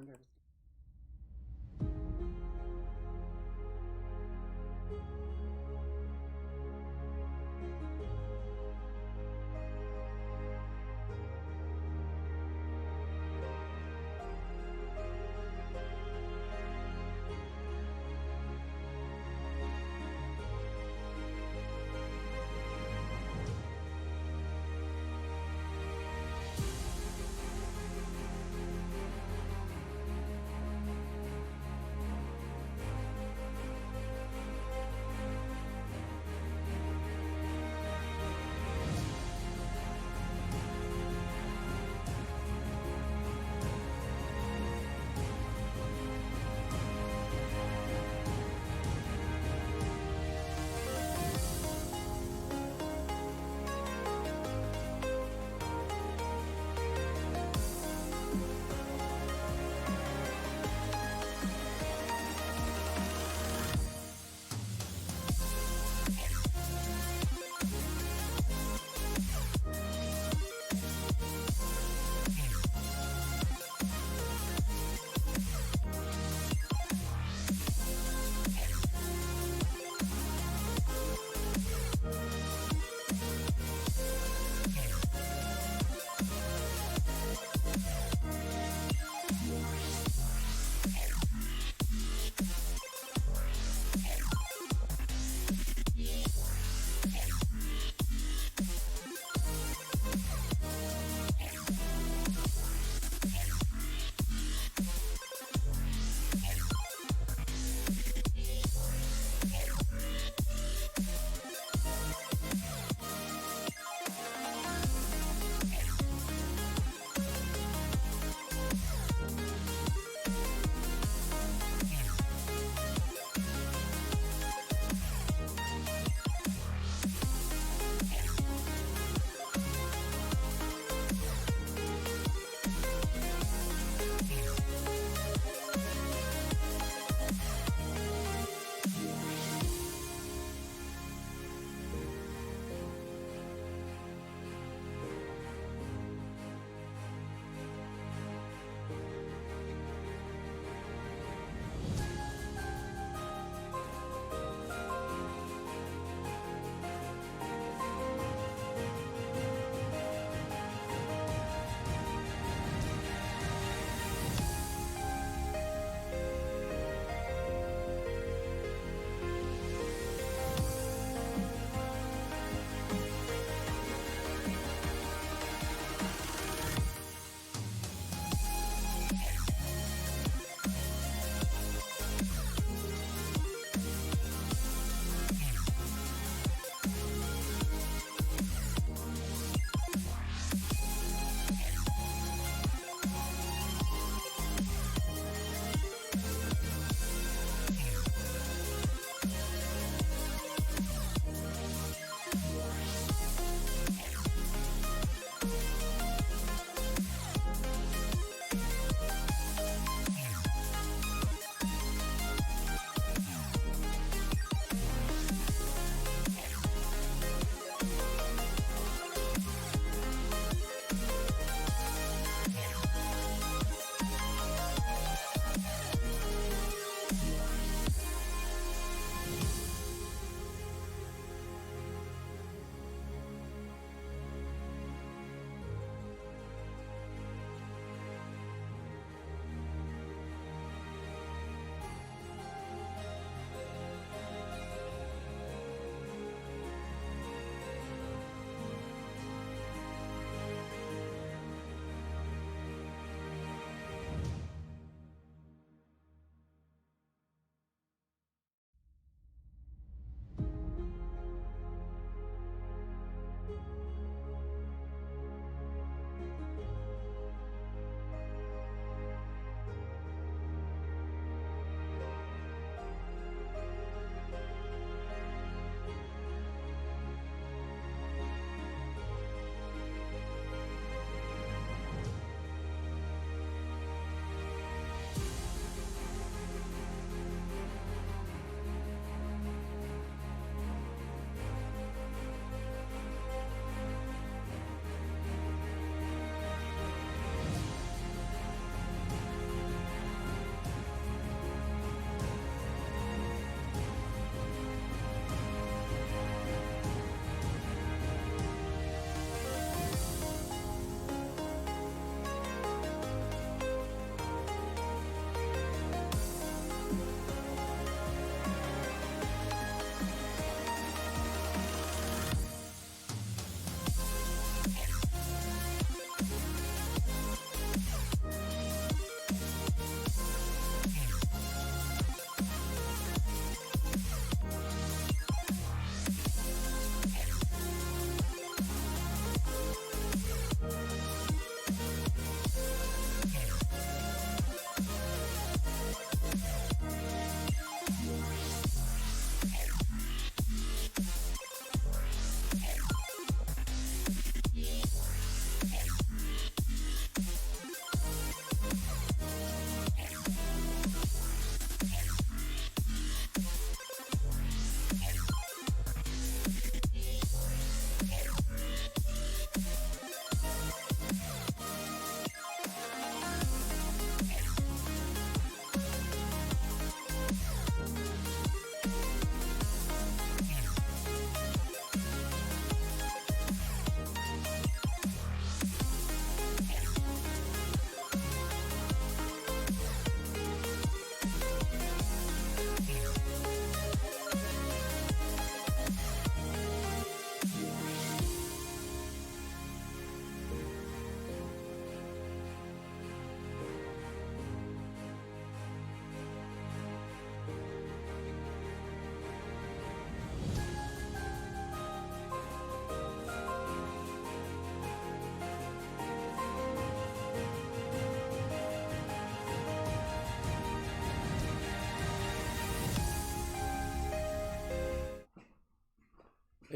100.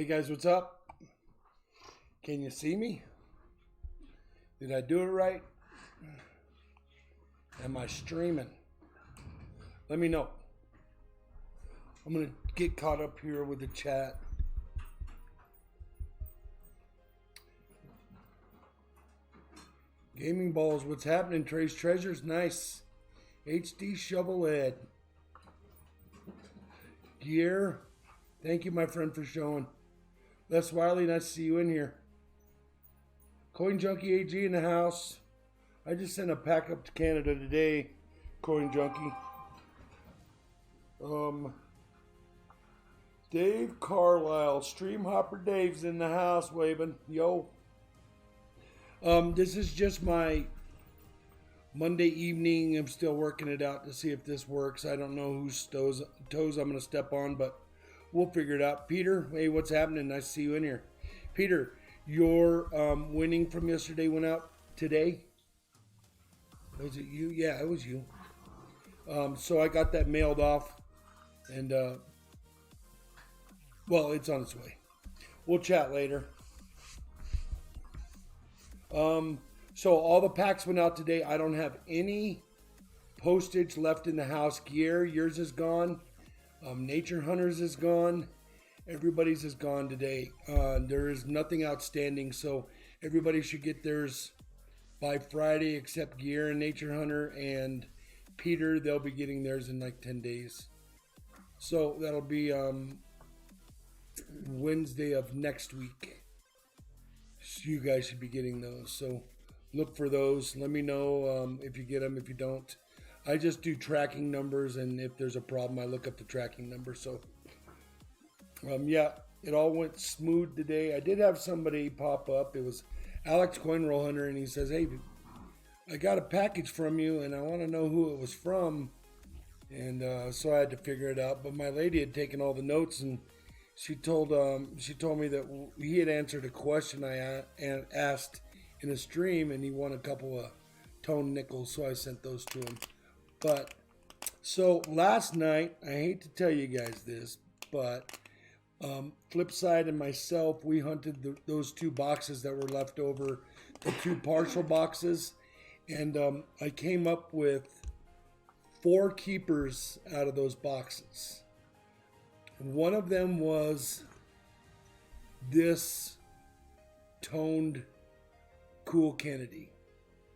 Hey guys, what's up? Can you see me? Did I do it right? Am I streaming? Let me know. I'm going to get caught up here with the chat. Gaming balls, what's happening? Trey's Treasures, nice. HD Shovel Ed. Gear, thank you, my friend, for showing. Les Wiley, nice to see you in here. Coin Junkie AG in the house. I just sent a pack up to Canada today, Coin Junkie. Dave Carlisle, Stream Hopper Dave's in the house, waving. Yo. This is just my Monday evening. I'm still working it out to see if this works. I don't know whose toes I'm going to step on, but we'll figure it out. Peter, hey, what's happening? Nice to see you in here. Peter, your winning from yesterday went out today? Was it you? Yeah, it was you. So I got that mailed off, and well, it's on its way. We'll chat later. So all the packs went out today. I don't have any postage left in the house. Gear, yours is gone. Nature Hunters is gone. Everybody's is gone today. There is nothing outstanding, so everybody should get theirs by Friday except Gear and Nature Hunter and Peter. They'll be getting theirs in like 10 days. So that'll be Wednesday of next week. So you guys should be getting those. So look for those. Let me know if you get them. If you don't, I just do tracking numbers, and if there's a problem, I look up the tracking number. So yeah, it all went smooth today. I did have somebody pop up. It was Alex Coin Roll Hunter, and he says, "Hey, I got a package from you, and I want to know who it was from." And so I had to figure it out. But my lady had taken all the notes, and she told me that he had answered a question I asked in a stream, and he won a couple of tone nickels, so I sent those to him. But so last night, I hate to tell you guys this, but Flipside and myself, we hunted those two boxes that were left over, the two partial boxes, and I came up with 4 keepers out of those boxes. One of them was this toned Cool Kennedy.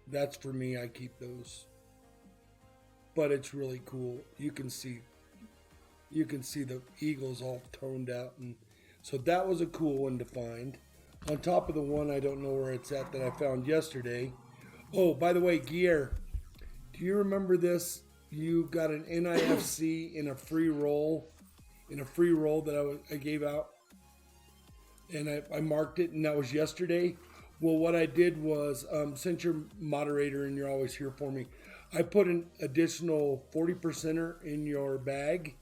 That's for me. I keep those. But it's really cool. You can see the eagles all toned out, and so that was a cool one to find. On top of the one, I don't know where it's at, that I found yesterday. Oh, by the way, Gear, do you remember this? You got an NIFC in a free roll. That I gave out, and I marked it, and that was yesterday. Well, what I did was, since you're moderator and you're always here for me, I put an additional 40%er in your bag,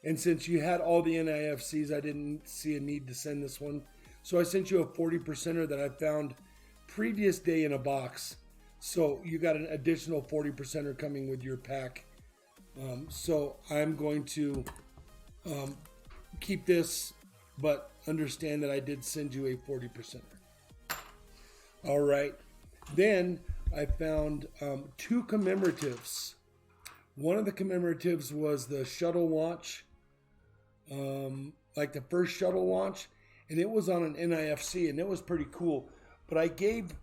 and since you had all the NIFCs, I didn't see a need to send this one, so I sent you a 40%er that I found previous day in a box, so you got an additional 40%er coming with your pack. So I'm going to keep this, but understand that I did send you a 40%. All right. Then I found 2 commemoratives. One of the commemoratives was the shuttle launch, like the first shuttle launch, and it was on an NIFC, and it was pretty cool. But I gave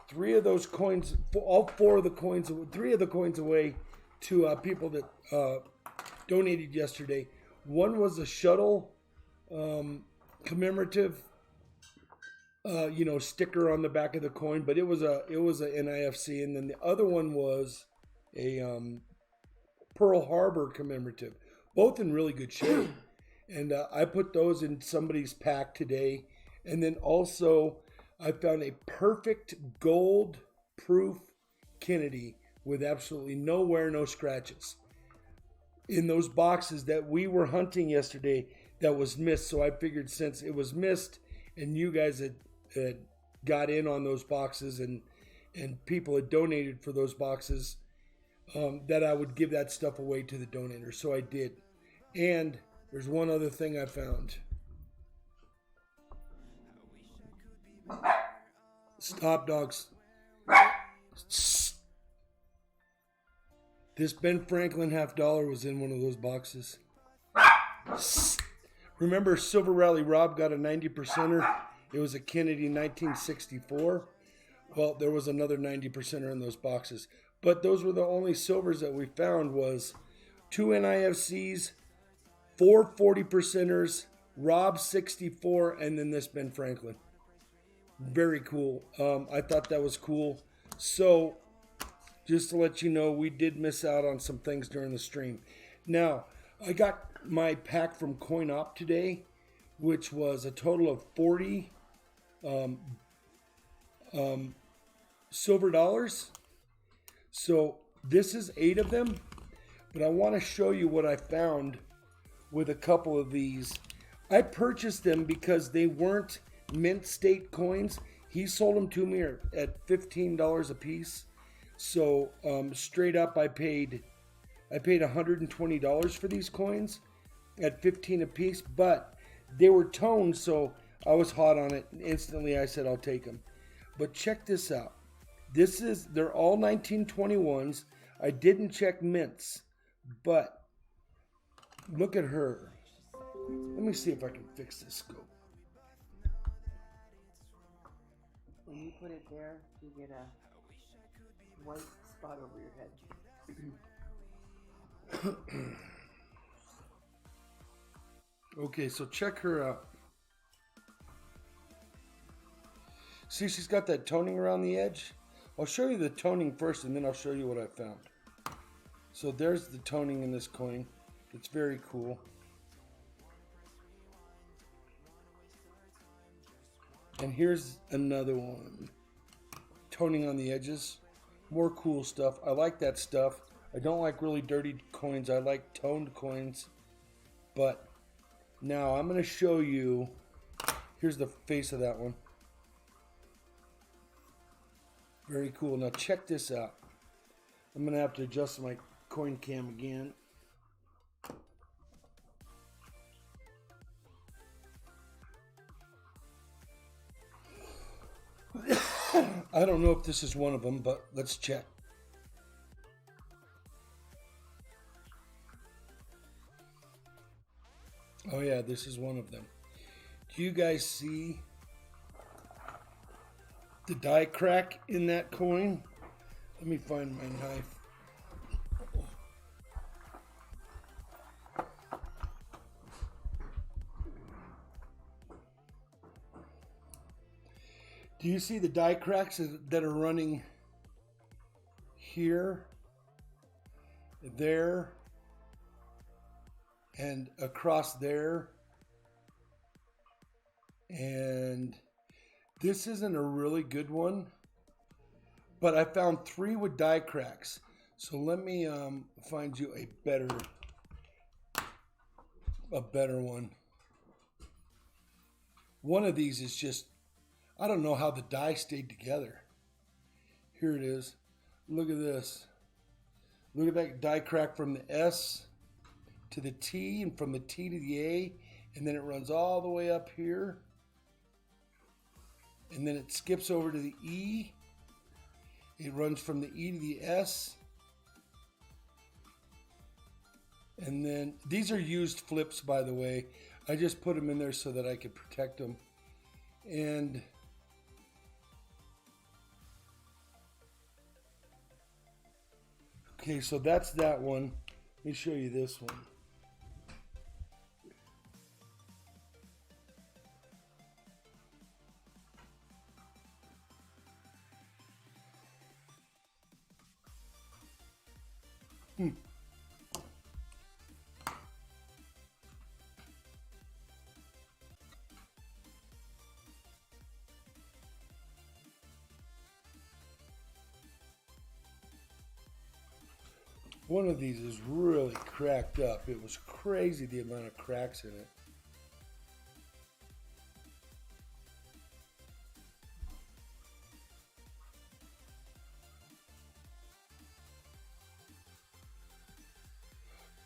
3 of those coins, all 4 of the coins, 3 of the coins away to people that donated yesterday. One was a shuttle commemorative, sticker on the back of the coin, but it was a NIFC, and then the other one was a Pearl Harbor commemorative, both in really good shape. And I put those in somebody's pack today, and then also I found a perfect gold proof Kennedy with absolutely no wear, no scratches, in those boxes that we were hunting yesterday that was missed. So I figured, since it was missed and you guys had got in on those boxes and people had donated for those boxes, that I would give that stuff away to the donators. So I did. And there's one other thing I found. Stop, dogs. This Ben Franklin $50 was in one of those boxes. Remember Silver Rally Rob got a 90%er? It was a Kennedy 1964. Well, there was another 90%er in those boxes. But those were the only silvers that we found was 2 NIFCs, 4 40%ers, Rob 64, and then this Ben Franklin. Very cool. I thought that was cool. So, just to let you know, we did miss out on some things during the stream. Now, I got my pack from CoinOp today, which was a total of 40 silver dollars. So, this is 8 of them. But I want to show you what I found with a couple of these. I purchased them because they weren't mint state coins. He sold them to me at $15 a piece. So straight up, I paid $120 for these coins at $15 a piece. But they were toned, so I was hot on it. Instantly, I said I'll take them. But check this out. They're all 1921s. I didn't check mints, but look at her. Let me see if I can fix this scope. When you put it there, you get a white spot over your head. Okay, so check her out. See, she's got that toning around the edge. I'll show you the toning first, and then I'll show you what I found. So there's the toning in this coin. It's very cool. And here's another one. Toning on the edges. More cool stuff. I like that stuff. I don't like really dirty coins. I like toned coins. But now I'm going to show you. Here's the face of that one. Very cool. Now check this out. I'm going to have to adjust my coin cam again. I don't know if this is one of them, but let's check. Oh yeah, this is one of them. Do you guys see the die crack in that coin? Let me find my knife. Do you see the die cracks that are running here, there, and across there? And this isn't a really good one, but I found 3 with die cracks. So let me find you a better one. One of these is just, I don't know how the die stayed together. Here it is. Look at this. Look at that die crack from the S to the T and from the T to the A. And then it runs all the way up here. And then it skips over to the E. It runs from the E to the S. And then these are used flips, by the way. I just put them in there so that I could protect them. And okay, so that's that one. Let me show you this one. One of these is really cracked up. It was crazy the amount of cracks in it.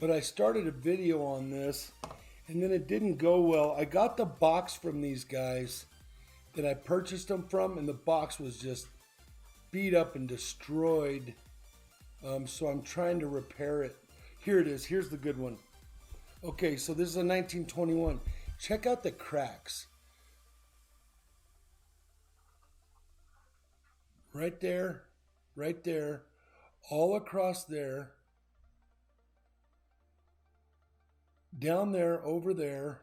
But I started a video on this and then it didn't go well. I got the box from these guys that I purchased them from, and the box was just beat up and destroyed. So I'm trying to repair it. Here it is. Here's the good one. Okay, so this is a 1921. Check out the cracks. Right there, all across there, down there, over there,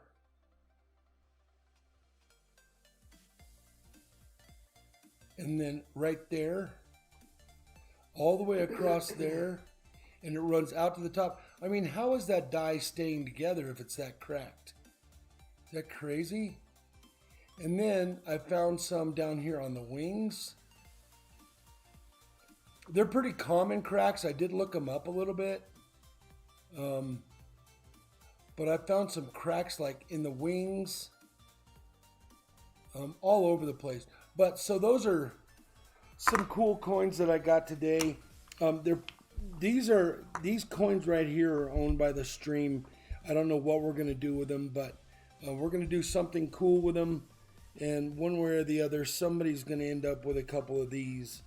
and then right there, all the way across there, and it runs out to the top. I mean, how is that die staying together if it's that cracked? Is that crazy? And then I found some down here on the wings. They're pretty common cracks. I did look them up a little bit. But I found some cracks like in the wings, all over the place. But so those are some cool coins that I got today. These coins right here are owned by the stream. I don't know what we're gonna do with them, but we're gonna do something cool with them. And one way or the other, somebody's gonna end up with a couple of these.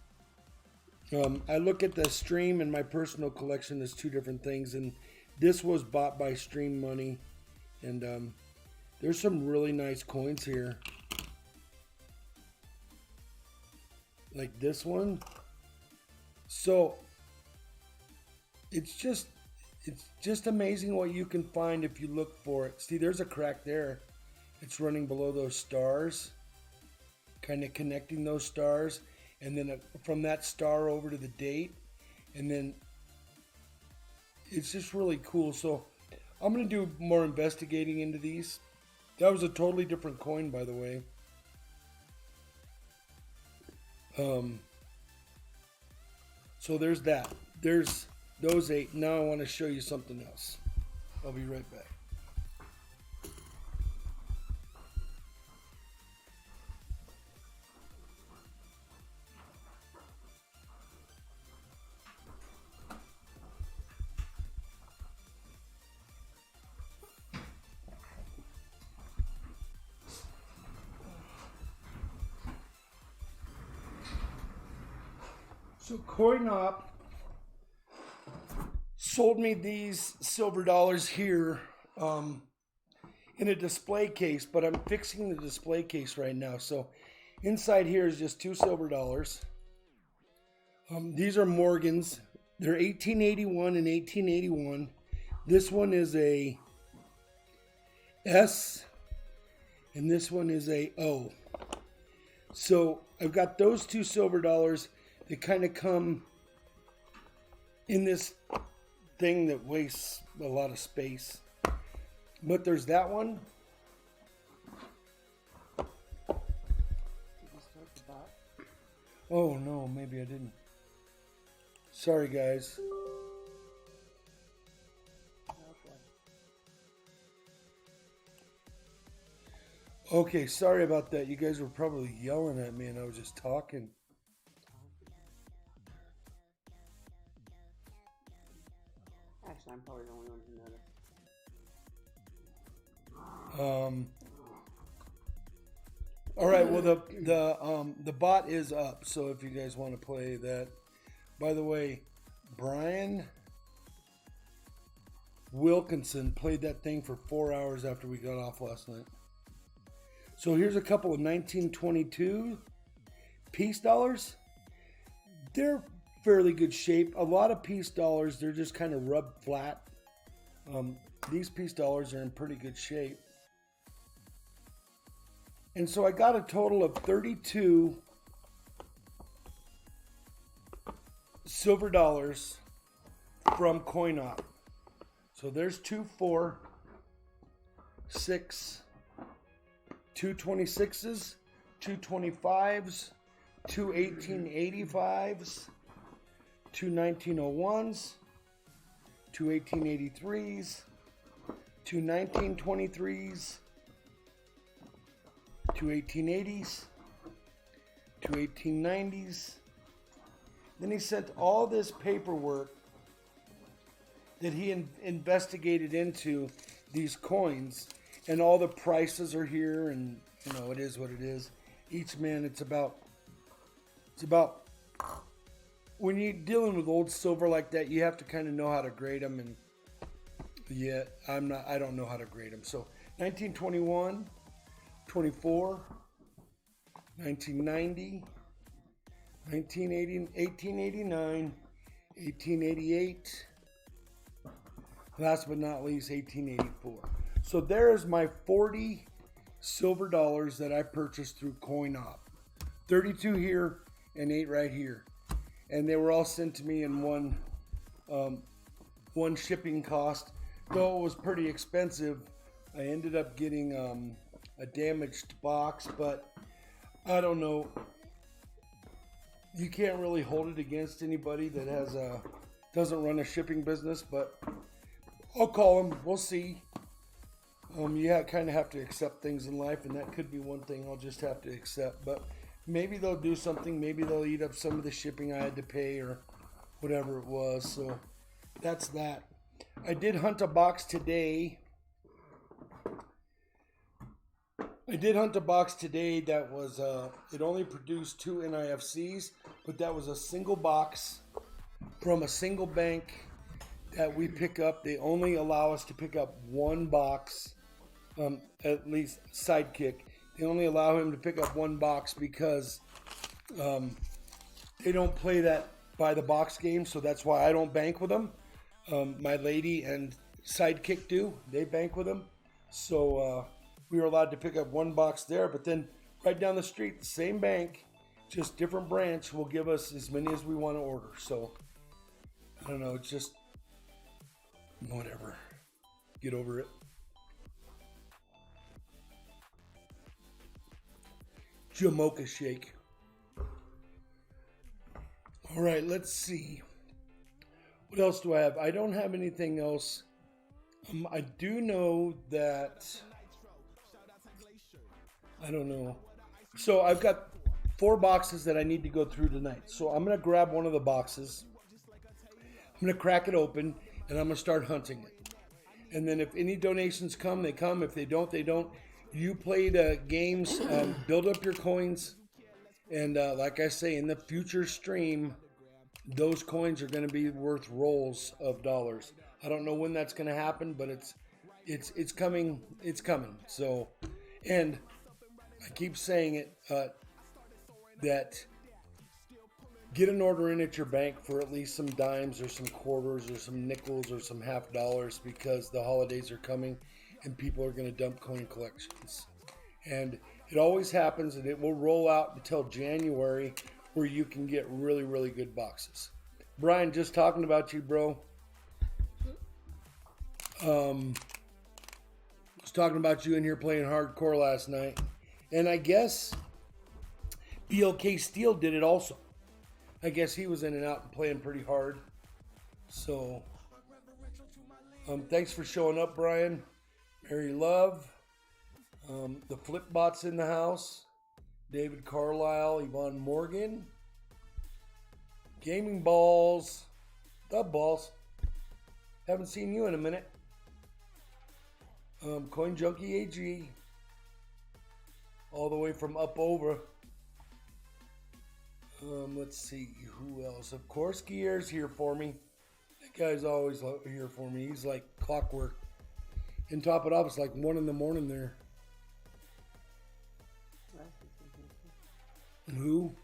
I look at the stream and my personal collection as two different things, and this was bought by stream money, and there's some really nice coins here, like this one. So it's just amazing what you can find if you look for it. See, there's a crack there. It's running below those stars, kind of connecting those stars. And then from that star over to the date, and then it's just really cool. So I'm going to do more investigating into these. That was a totally different coin, by the way. So there's that. There's those 8. Now I want to show you something else. I'll be right back. So CoinOp sold me these silver dollars here in a display case, but I'm fixing the display case right now. So inside here is just 2 silver dollars. These are Morgans. They're 1881 and 1881. This one is a S, and this one is a O. So I've got those 2 silver dollars. They kind of come in this thing that wastes a lot of space. But there's that one. Did you start the bot? Oh no, maybe I didn't. Sorry guys. Okay, sorry about that. You guys were probably yelling at me and I was just talking. Actually, I'm probably the only one who noticed. All right. Well, the bot is up. So if you guys want to play that, by the way, Brian Wilkinson played that thing for 4 hours after we got off last night. So here's a couple of 1922 piece dollars. They're fairly good shape. A lot of piece dollars, they're just kind of rubbed flat. These piece dollars are in pretty good shape. And so I got a total of 32 silver dollars from CoinOp. So there's 2 4, 6, 2 26s, 2 25s, 2 1885s, 2 1901s, 2 1883s, 2 1923s, 2 1880s, 2 1890s. Then he sent all this paperwork that he investigated into these coins, and all the prices are here, and you know, it is what it is. each man. It's about when you're dealing with old silver like that, you have to kind of know how to grade them. And yeah, I don't know how to grade them. So 1921, 24, 1990, 1980, 1889, 1888. Last but not least, 1884. So there's my 40 silver dollars that I purchased through CoinOp. 32 here and 8 right here. And they were all sent to me in one shipping cost. Though it was pretty expensive, I ended up getting a damaged box, but I don't know. You can't really hold it against anybody that doesn't run a shipping business, but I'll call them. We'll see. You kind of have to accept things in life, and that could be one thing I'll just have to accept. But maybe they'll do something. Maybe they'll eat up some of the shipping I had to pay or whatever it was. So that's that. I did hunt a box today. That was, it only produced 2 NIFCs, but that was a single box from a single bank that we pick up. They only allow us to pick up one box, at least Sidekick. They only allow him to pick up one box because they don't play that by the box game, so that's why I don't bank with them. My lady and Sidekick do. They bank with them. So we were allowed to pick up one box there, but then right down the street, the same bank, just different branch, will give us as many as we want to order. So I don't know, it's just whatever. Get over it. Jamocha shake. All right, let's see. What else do I have? I don't have anything else. I do know that... I don't know. So I've got 4 boxes that I need to go through tonight. So I'm going to grab one of the boxes. I'm going to crack it open, and I'm going to start hunting it. And then if any donations come, they come. If they don't, they don't. You play the games, build up your coins. And like I say, in the future stream, those coins are going to be worth rolls of dollars. I don't know when that's going to happen, but it's coming. It's coming. So, and I keep saying it, that get an order in at your bank for at least some dimes or some quarters or some nickels or some half dollars, because the holidays are coming and people are going to dump coin collections. And it always happens, and it will roll out until January, where you can get really, really good boxes. Brian, just talking about you, bro. Was talking about you in here playing hardcore last night. And I guess BLK Steel did it also. I guess he was in and out and playing pretty hard. So, thanks for showing up, Brian. Mary Love. The Flip Bot's in the house. David Carlisle, Yvonne Morgan. Gaming Balls. The Balls. Haven't seen you in a minute. Coin Junkie AG. All the way from up over. Let's see, who else? Of course, Gear's here for me. That guy's always here for me. He's like clockwork. And top it off, it's like 1 a.m. there. Who?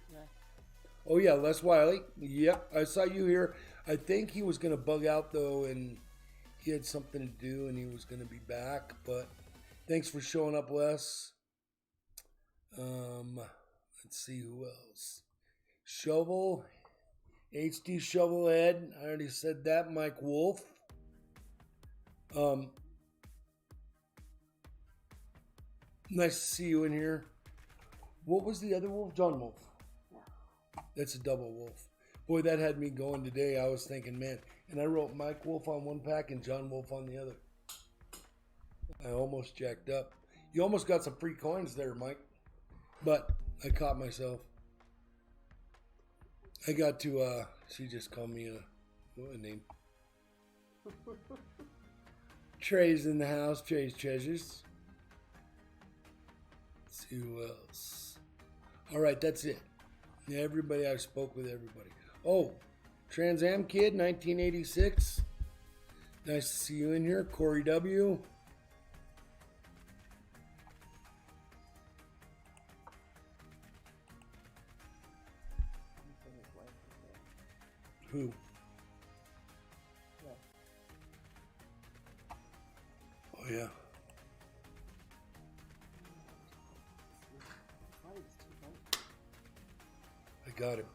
Oh yeah, Les Wiley. Yep, I saw you here. I think he was going to bug out though, and he had something to do, and he was going to be back. But thanks for showing up, Les. Let's see who else. Shovel, HD Shovelhead. I already said that. Mike Wolf. Nice to see you in here. What was the other wolf? John Wolf. That's a double wolf. Boy, that had me going today. I was thinking, man. And I wrote Mike Wolf on one pack and John Wolf on the other. I almost jacked up. You almost got some free coins there, Mike. But I caught myself. I got to, she just called me a name. Trey's in the house. Trey's Treasures. Let's see who else. All right, that's it. Yeah, everybody, I spoke with everybody. Oh, Trans Am Kid, 1986. Nice to see you in here. Corey W. Who? Oh, yeah. I got him.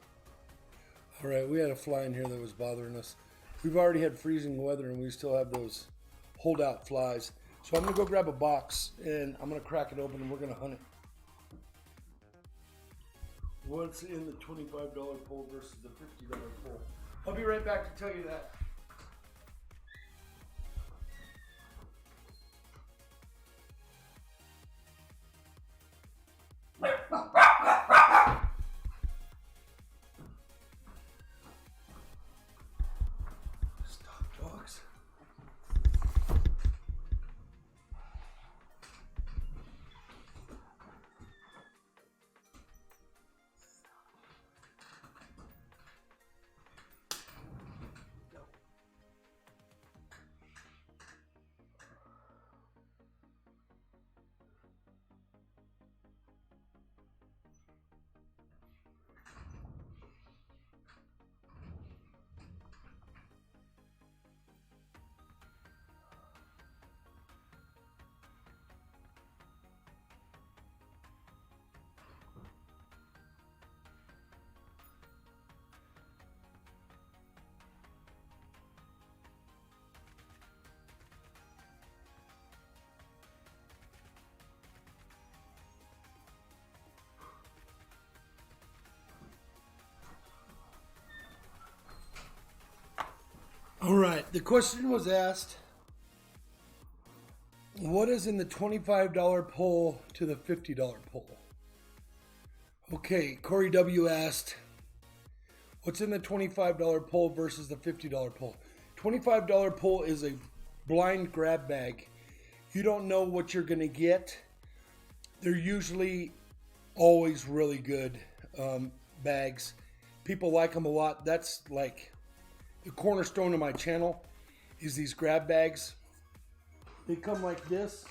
All right, we had a fly in here that was bothering us. We've already had freezing weather and we still have those holdout flies. So I'm going to go grab a box and I'm going to crack it open and we're going to hunt it. What's in the $25 pole versus the $50 pole? I'll be right back to tell you that. Stop, dogs. All right, the question was asked, what is in the $25 pole to the $50 pole? Okay, Corey W asked, what's in the $25 pole versus the $50 pole? $25 pole is a blind grab bag. You don't know what you're going to get. They're usually always really good bags. People like them a lot. That's like the cornerstone of my channel is these grab bags. They come like this,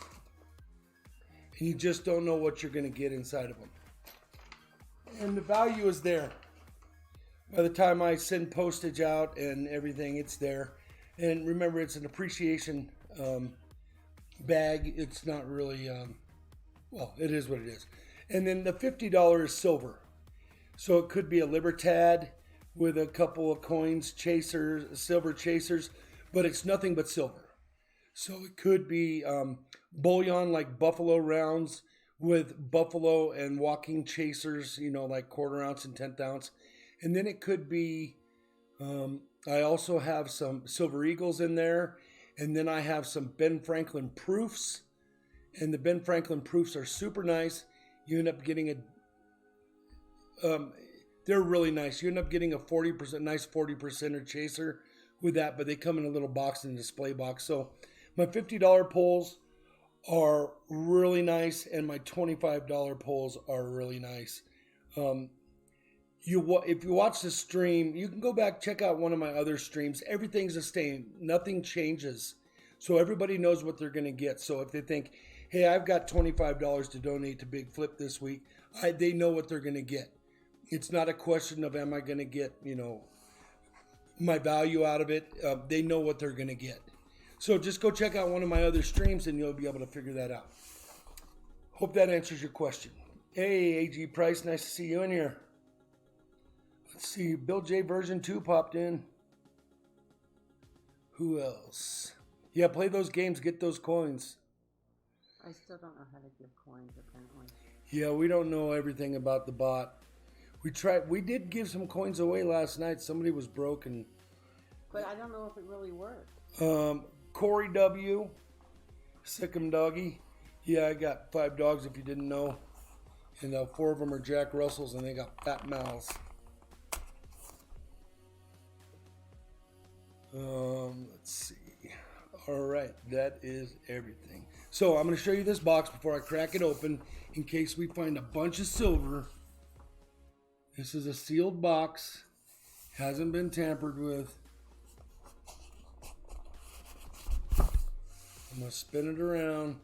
and you just don't know what you're going to get inside of them. And the value is there. By the time I send postage out and everything, it's there. And remember, it's an appreciation bag. It's not really, well, it is what it is. And then the $50 is silver. So it could be a Libertad with a couple of coins, chasers, silver chasers, but it's nothing but silver. So it could be bullion like buffalo rounds with buffalo and walking chasers, you know, like quarter ounce and 10th ounce. And then it could be, I also have some Silver Eagles in there. And then I have some Ben Franklin proofs. And the Ben Franklin proofs are super nice. You end up getting they're really nice. You end up getting a 40%, nice 40% chaser with that, but they come in a little box in a display box. So my $50 poles are really nice, and my $25 poles are really nice. If you watch the stream, you can go back, check out one of my other streams. Everything's the same. Nothing changes. So everybody knows what they're going to get. So if they think, hey, I've got $25 to donate to Big Flip this week, they know what they're going to get. It's not a question of am I going to get, you know, my value out of it. They know what they're going to get. So just go check out one of my other streams and you'll be able to figure that out. Hope that answers your question. Hey, AG Price, nice to see you in here. Let's see, Bill J version 2 popped in. Who else? Yeah, play those games, get those coins. I still don't know how to give coins, apparently. Yeah, we don't know everything about the bot. We did give some coins away last night. Somebody was broken. But I don't know if it really worked. Corey W. Sick'em Doggy. Yeah, I got 5 dogs if you didn't know. And 4 of them are Jack Russells and they got fat mouths. Let's see. All right, that is everything. So I'm going to show you this box before I crack it open in case we find a bunch of silver This is a sealed box. Hasn't been tampered with. I'm going to spin it around.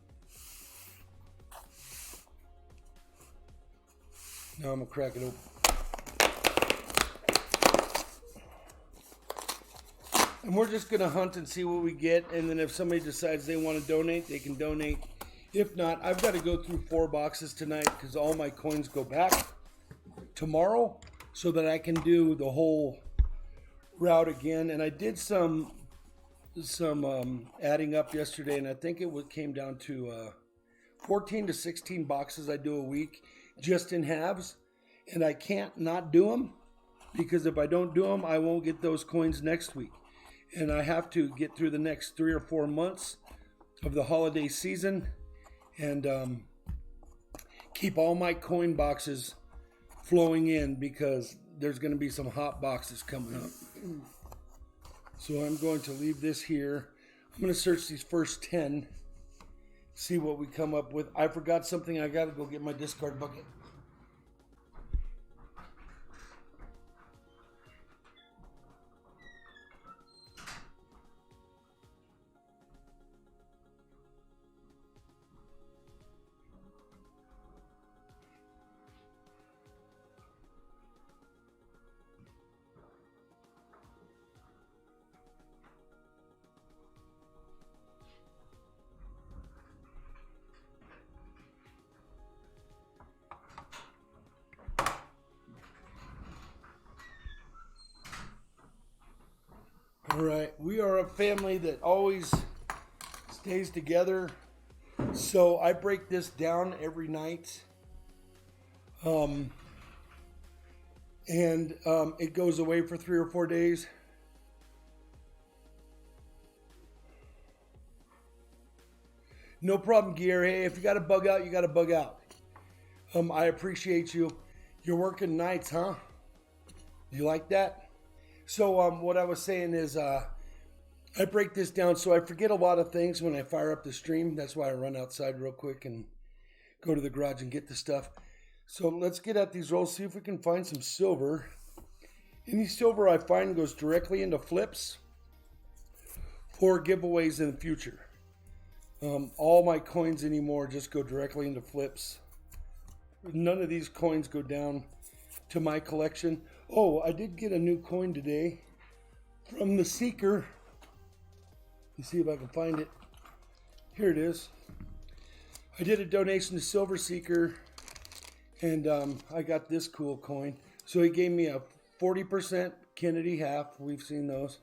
Now I'm going to crack it open. And we're just going to hunt and see what we get. And then if somebody decides they want to donate, they can donate. If not, I've got to go through 4 boxes tonight because all my coins go back tomorrow so that I can do the whole route again. And I did some adding up yesterday, and I think it came down to 14 to 16 boxes I do a week just in halves. And I can't not do them because if I don't do them, I won't get those coins next week. And I have to get through the next 3 or 4 months of the holiday season and keep all my coin boxes flowing in because there's going to be some hot boxes coming up. So I'm going to leave this here. I'm going to search these first 10, see what we come up with. I forgot something. I got to go get my discard bucket. All right, we are a family that always stays together. So I break this down every night. It goes away for 3 or 4 days. No problem, Gear. Hey, if you got to bug out, you got to bug out. I appreciate you. You're working nights, huh? You like that? So what I was saying is I break this down so I forget a lot of things when I fire up the stream. That's why I run outside real quick and go to the garage and get the stuff. So let's get at these rolls, see if we can find some silver. Any silver I find goes directly into flips for giveaways in the future. All my coins anymore just go directly into flips. None of these coins go down to my collection. Oh, I did get a new coin today from the Seeker. Let's see if I can find it. Here it is. I did a donation to Silver Seeker, and I got this cool coin. So he gave me a 40% Kennedy half. We've seen those.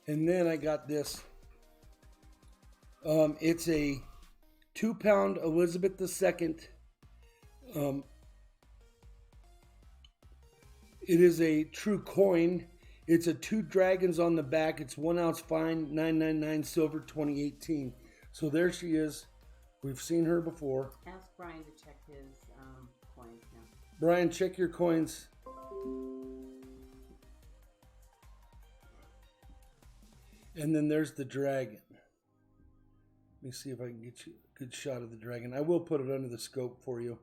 And then I got this. It's a 2-pound Elizabeth II. It is a true coin. It's a 2 dragons on the back. It's 1 ounce fine, 999 silver, 2018. So there she is. We've seen her before. Ask Brian to check his coins now. Brian, check your coins. And then there's the dragon. Let me see if I can get you a good shot of the dragon. I will put it under the scope for you.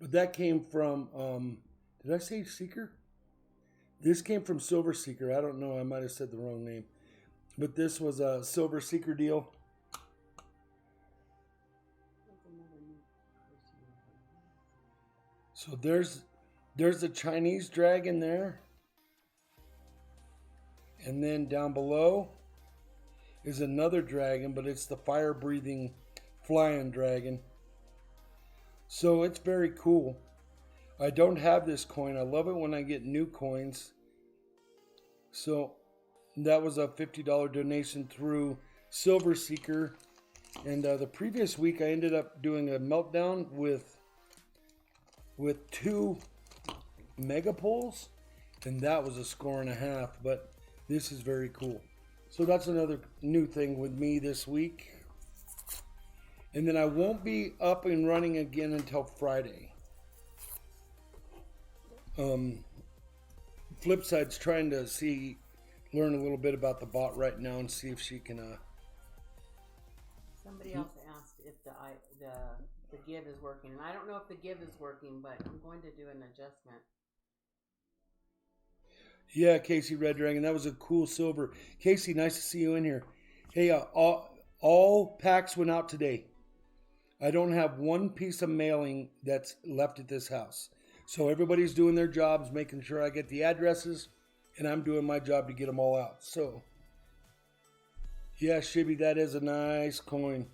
But that came from, did I say Seeker? This came from Silver Seeker. I don't know. I might have said the wrong name. But this was a Silver Seeker deal. So there's the Chinese dragon there. And then down below is another dragon, but it's the fire-breathing flying dragon. So it's very cool. I don't have this coin. I love it when I get new coins. So that was a $50 donation through Silver Seeker. And the previous week I ended up doing a meltdown with 2 mega pulls. And that was a score and a half. But this is very cool. So that's another new thing with me this week. And then I won't be up and running again until Friday. Flipside's trying to learn a little bit about the bot right now and see if she can. Somebody else asked if the the give is working. And I don't know if the give is working, but I'm going to do an adjustment. Yeah, Casey Red Dragon, that was a cool silver. Casey, nice to see you in here. Hey, all packs went out today. I don't have one piece of mailing that's left at this house. So everybody's doing their jobs, making sure I get the addresses, and I'm doing my job to get them all out. So, yeah, Shibby, that is a nice coin.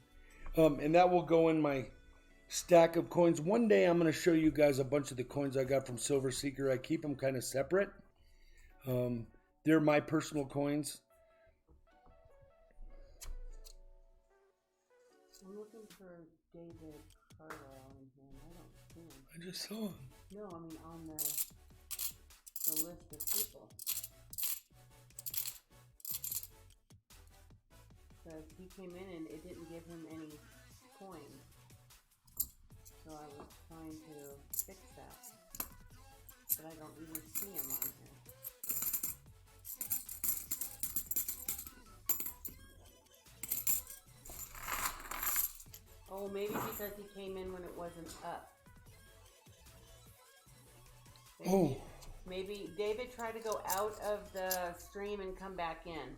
And that will go in my stack of coins. One day I'm going to show you guys a bunch of the coins I got from Silver Seeker. I keep them kind of separate. They're my personal coins. I'm looking for David Carlisle in here, and I don't see him. I just saw him. No, I mean on the list of people. Because he came in and it didn't give him any coins. So I was trying to fix that. But I don't even see him on here. Oh, maybe because he came in when it wasn't up. Maybe David tried to go out of the stream and come back in.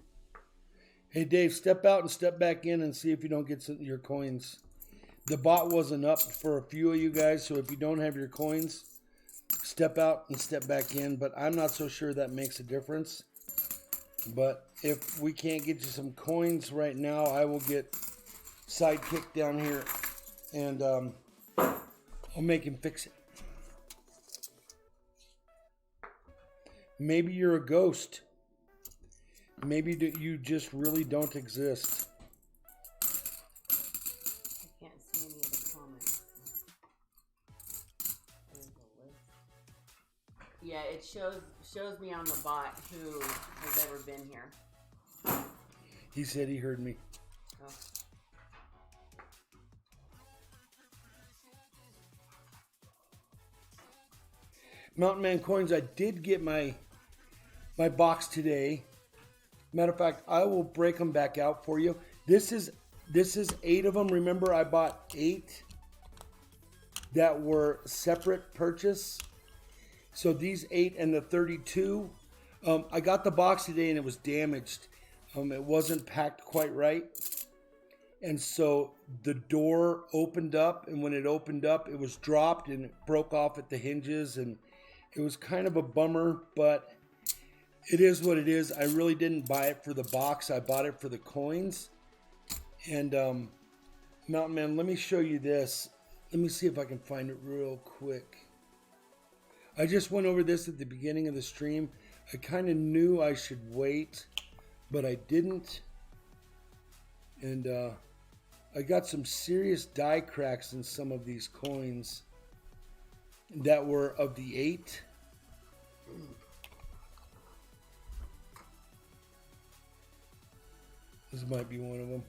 Hey, Dave, step out and step back in and see if you don't get your coins. The bot wasn't up for a few of you guys, so if you don't have your coins, step out and step back in. But I'm not so sure that makes a difference. But if we can't get you some coins right now, I will get Sidekick down here and I'll make him fix it. Maybe you're a ghost. Maybe you just really don't exist. I can't see any of the comments. There's a list. Yeah, it shows me on the bot who has ever been here. He said he heard me. Oh. Mountain Man Coins, I did get my box today. Matter of fact, I will break them back out for you. This is 8 of them. Remember, I bought 8 that were separate purchase. So these 8 and the 32. I got the box today and it was damaged. It wasn't packed quite right. And so the door opened up, and when it opened up, it was dropped and it broke off at the hinges, and it was kind of a bummer, but it is what it is. I really didn't buy it for the box. I bought it for the coins. And Mountain Man, let me show you this. Let me see if I can find it real quick. I just went over this at the beginning of the stream. I kind of knew I should wait, but I didn't. And I got some serious die cracks in some of these coins that were of the 8. This might be one of them.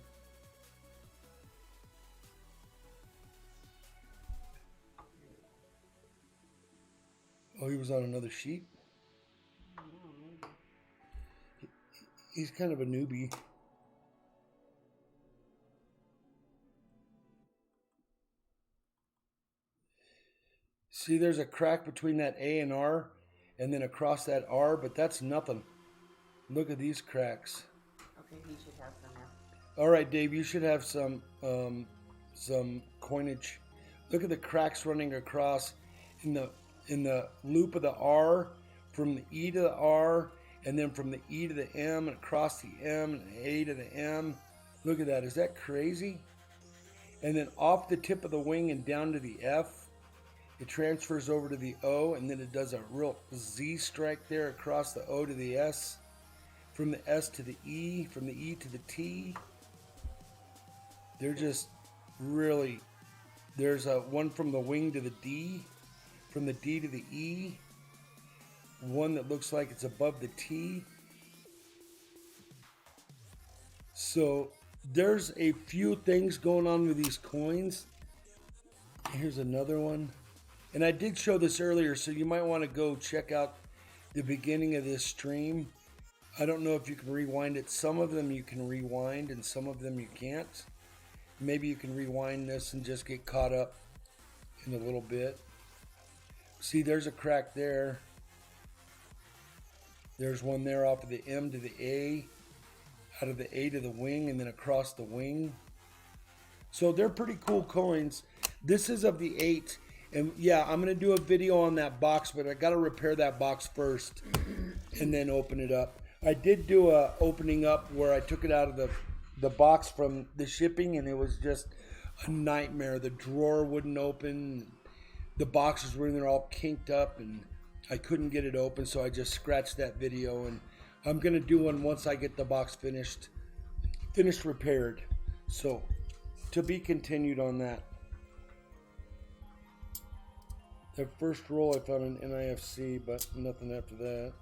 Oh, he was on another sheet? He's kind of a newbie. See, there's a crack between that A and R, and then across that R, but that's nothing. Look at these cracks. Okay, he should have some now. All right, Dave, you should have some coinage. Look at the cracks running across in the loop of the R, from the E to the R, and then from the E to the M, and across the M, and the A to the M. Look at that. Is that crazy? And then off the tip of the wing and down to the F, it transfers over to the O, and then it does a real Z strike there across the O to the S, from the S to the E, from the E to the T. They're just really, there's a one from the wing to the D, from the D to the E, one that looks like it's above the T. So there's a few things going on with these coins. Here's another one. And I did show this earlier, so you might want to go check out the beginning of this stream. I don't know if you can rewind it. Some of them you can rewind, and some of them you can't. Maybe you can rewind this and just get caught up in a little bit. See, there's a crack there. There's one there off of the M to the A, out of the A to the wing, and then across the wing. So they're pretty cool coins. This is of the 8. And yeah, I'm going to do a video on that box, but I got to repair that box first and then open it up. I did do a opening up where I took it out of the box from the shipping, and it was just a nightmare. The drawer wouldn't open. The boxes were in there all kinked up, and I couldn't get it open, so I just scratched that video. And I'm going to do one once I get the box finished repaired. So to be continued on that. The first roll I found an NIFC, but nothing after that.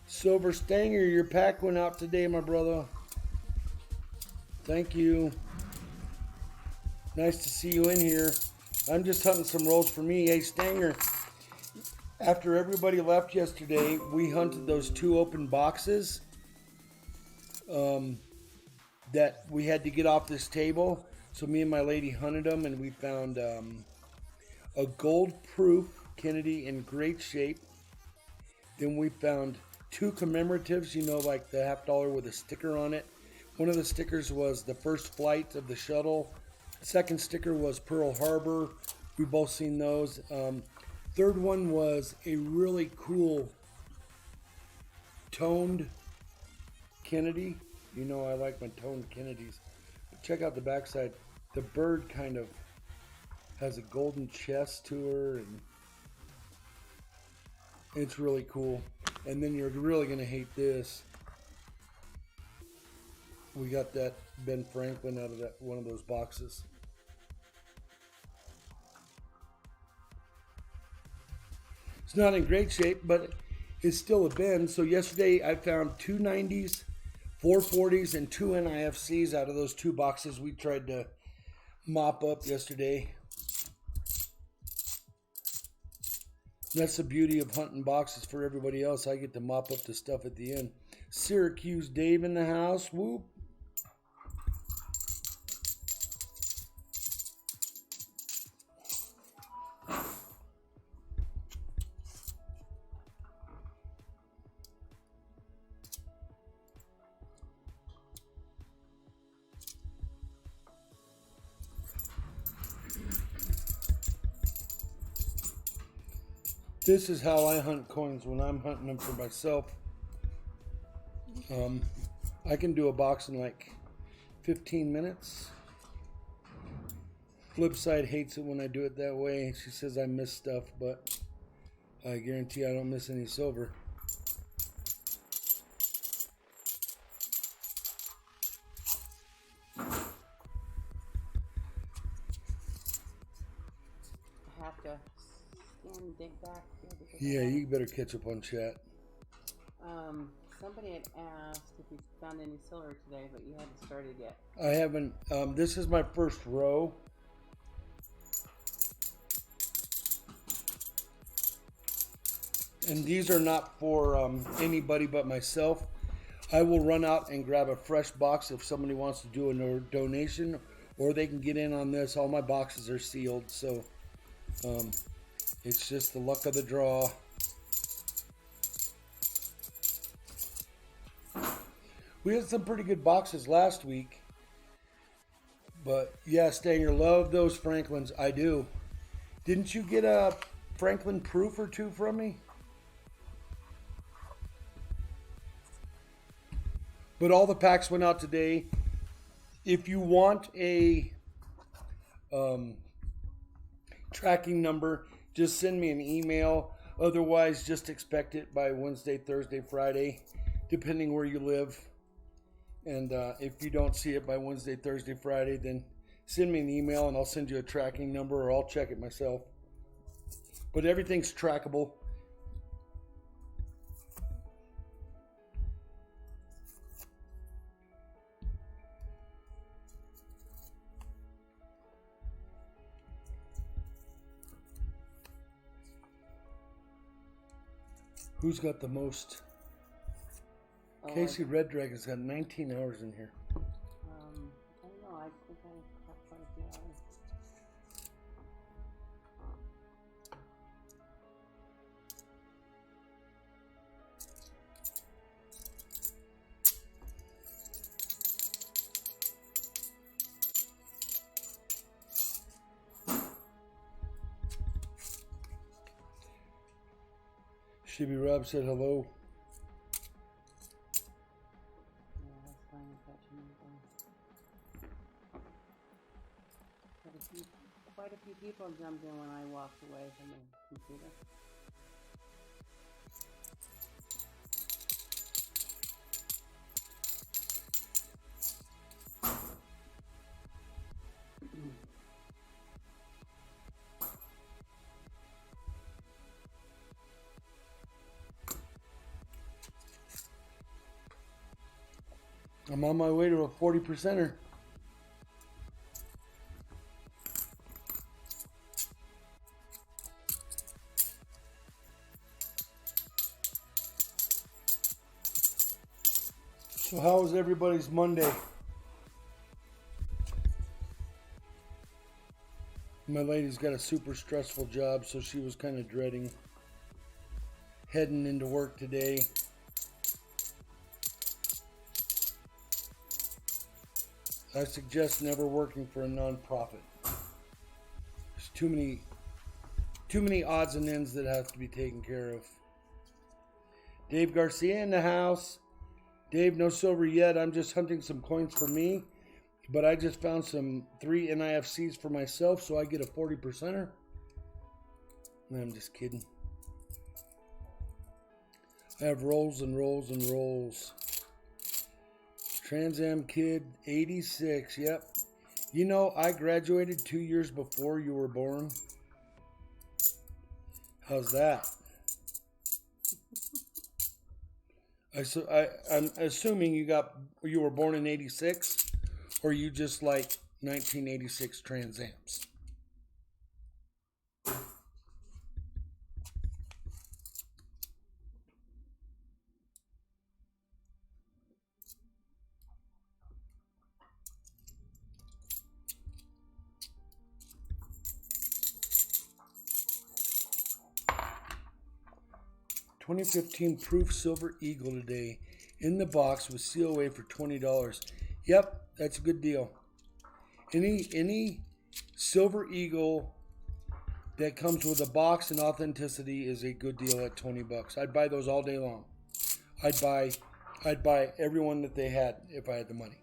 Silver Stanger, your pack went out today, my brother. Thank you. Nice to see you in here. I'm just hunting some rolls for me. Hey, Stanger, after everybody left yesterday, we hunted those 2 open boxes that we had to get off this table. So me and my lady hunted them, and we found a gold proof Kennedy in great shape. Then we found 2 commemoratives, you know, like the $50 with a sticker on it. One of the stickers was the first flight of the shuttle. Second sticker was Pearl Harbor. We've both seen those. Third one was a really cool toned Kennedy. You know I like my toned Kennedys. But check out the backside. The bird kind of has a golden chest to her, and it's really cool. And then you're really going to hate this. We got that Ben Franklin out of that one of those boxes. It's not in great shape, but it's still a Ben. So yesterday I found 2 90s, 4 40s, and 2 NIFCs out of those 2 boxes we tried to mop up yesterday. That's the beauty of hunting boxes for everybody else. I get to mop up the stuff at the end. Syracuse Dave in the house. Whoop. This is how I hunt coins when I'm hunting them for myself. I can do a box in like 15 minutes. Flipside hates it when I do it that way. She says I miss stuff, but I guarantee I don't miss any silver. I have to scan and dig back here because Yeah, you better catch up on chat. somebody had asked if you found any silver today, but you hadn't started yet. I haven't. This is my first row. And these are not for anybody but myself. I will run out and grab a fresh box if somebody wants to do a donation, or they can get in on this. All my boxes are sealed, so it's just the luck of the draw. We had some pretty good boxes last week. But yeah, Stanger, love those Franklins. I do. Didn't you get a Franklin proof or two from me? But all the packs went out today. If you want a tracking number, just send me an email. Otherwise, just expect it by Wednesday, Thursday, Friday, depending where you live. And if you don't see it by Wednesday, Thursday, Friday, then send me an email and I'll send you a tracking number, or I'll check it myself. But everything's trackable. Who's got the most? Oh, Casey Red Dragon's got 19 hours in here. I don't know. I think I caught quite a few hours. Shibby Rob said hello. Yeah, that's fine. I'm catching anything. Quite a few people jumped in when I walked away from the computer. I'm on my way to a 40%er. So how was everybody's Monday? My lady's got a super stressful job, so she was kind of dreading heading into work today. I suggest never working for a non-profit. There's too many odds and ends that have to be taken care of. Dave Garcia in the house. Dave, no silver yet. I'm just hunting some coins for me. But I just found some 3 NIFCs for myself, so I get a 40%er. I'm just kidding. I have rolls and rolls and rolls. Trans Am Kid 86, yep. You know, I graduated 2 years before you were born. How's that? I'm assuming you were born in 86, or you just like 1986 Trans Ams. $2015 Proof Silver Eagle today in the box with COA for $20. Yep, that's a good deal. Any Silver Eagle that comes with a box and authenticity is a good deal at $20. I'd buy those all day long. I'd buy every one that they had if I had the money.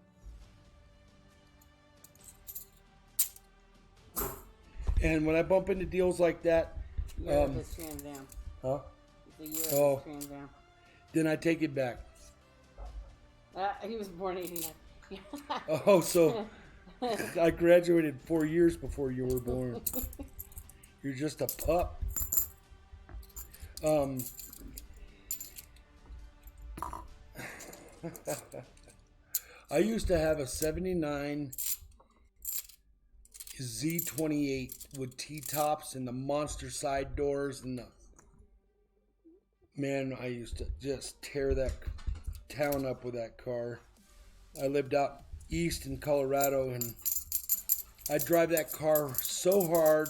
And when I bump into deals like that, huh? Oh. Then I take it back. He was born 89. Oh, so I graduated 4 years before you were born. You're just a pup. I used to have a 79 Z28 with T-tops and the monster side doors and the... Man, I used to just tear that town up with that car. I lived out east in Colorado, and I drive that car so hard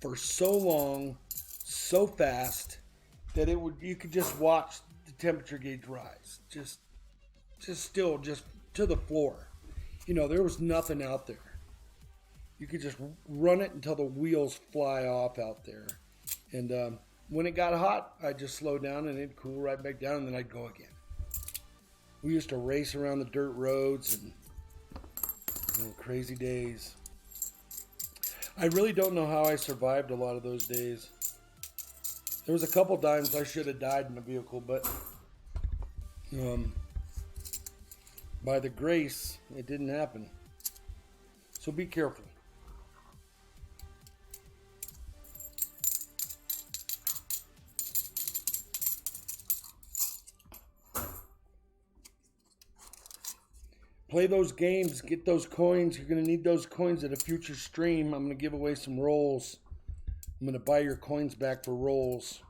for so long, so fast, that you could just watch the temperature gauge rise. Just to the floor. You know, there was nothing out there. You could just run it until the wheels fly off out there. And when it got hot, I'd just slow down and it'd cool right back down, and then I'd go again. We used to race around the dirt roads and crazy days. I really don't know how I survived a lot of those days. There was a couple times I should have died in the vehicle, but by the grace, it didn't happen. So be careful. Play those games, get those coins. You're going to need those coins at a future stream. I'm going to give away some rolls. I'm going to buy your coins back for rolls.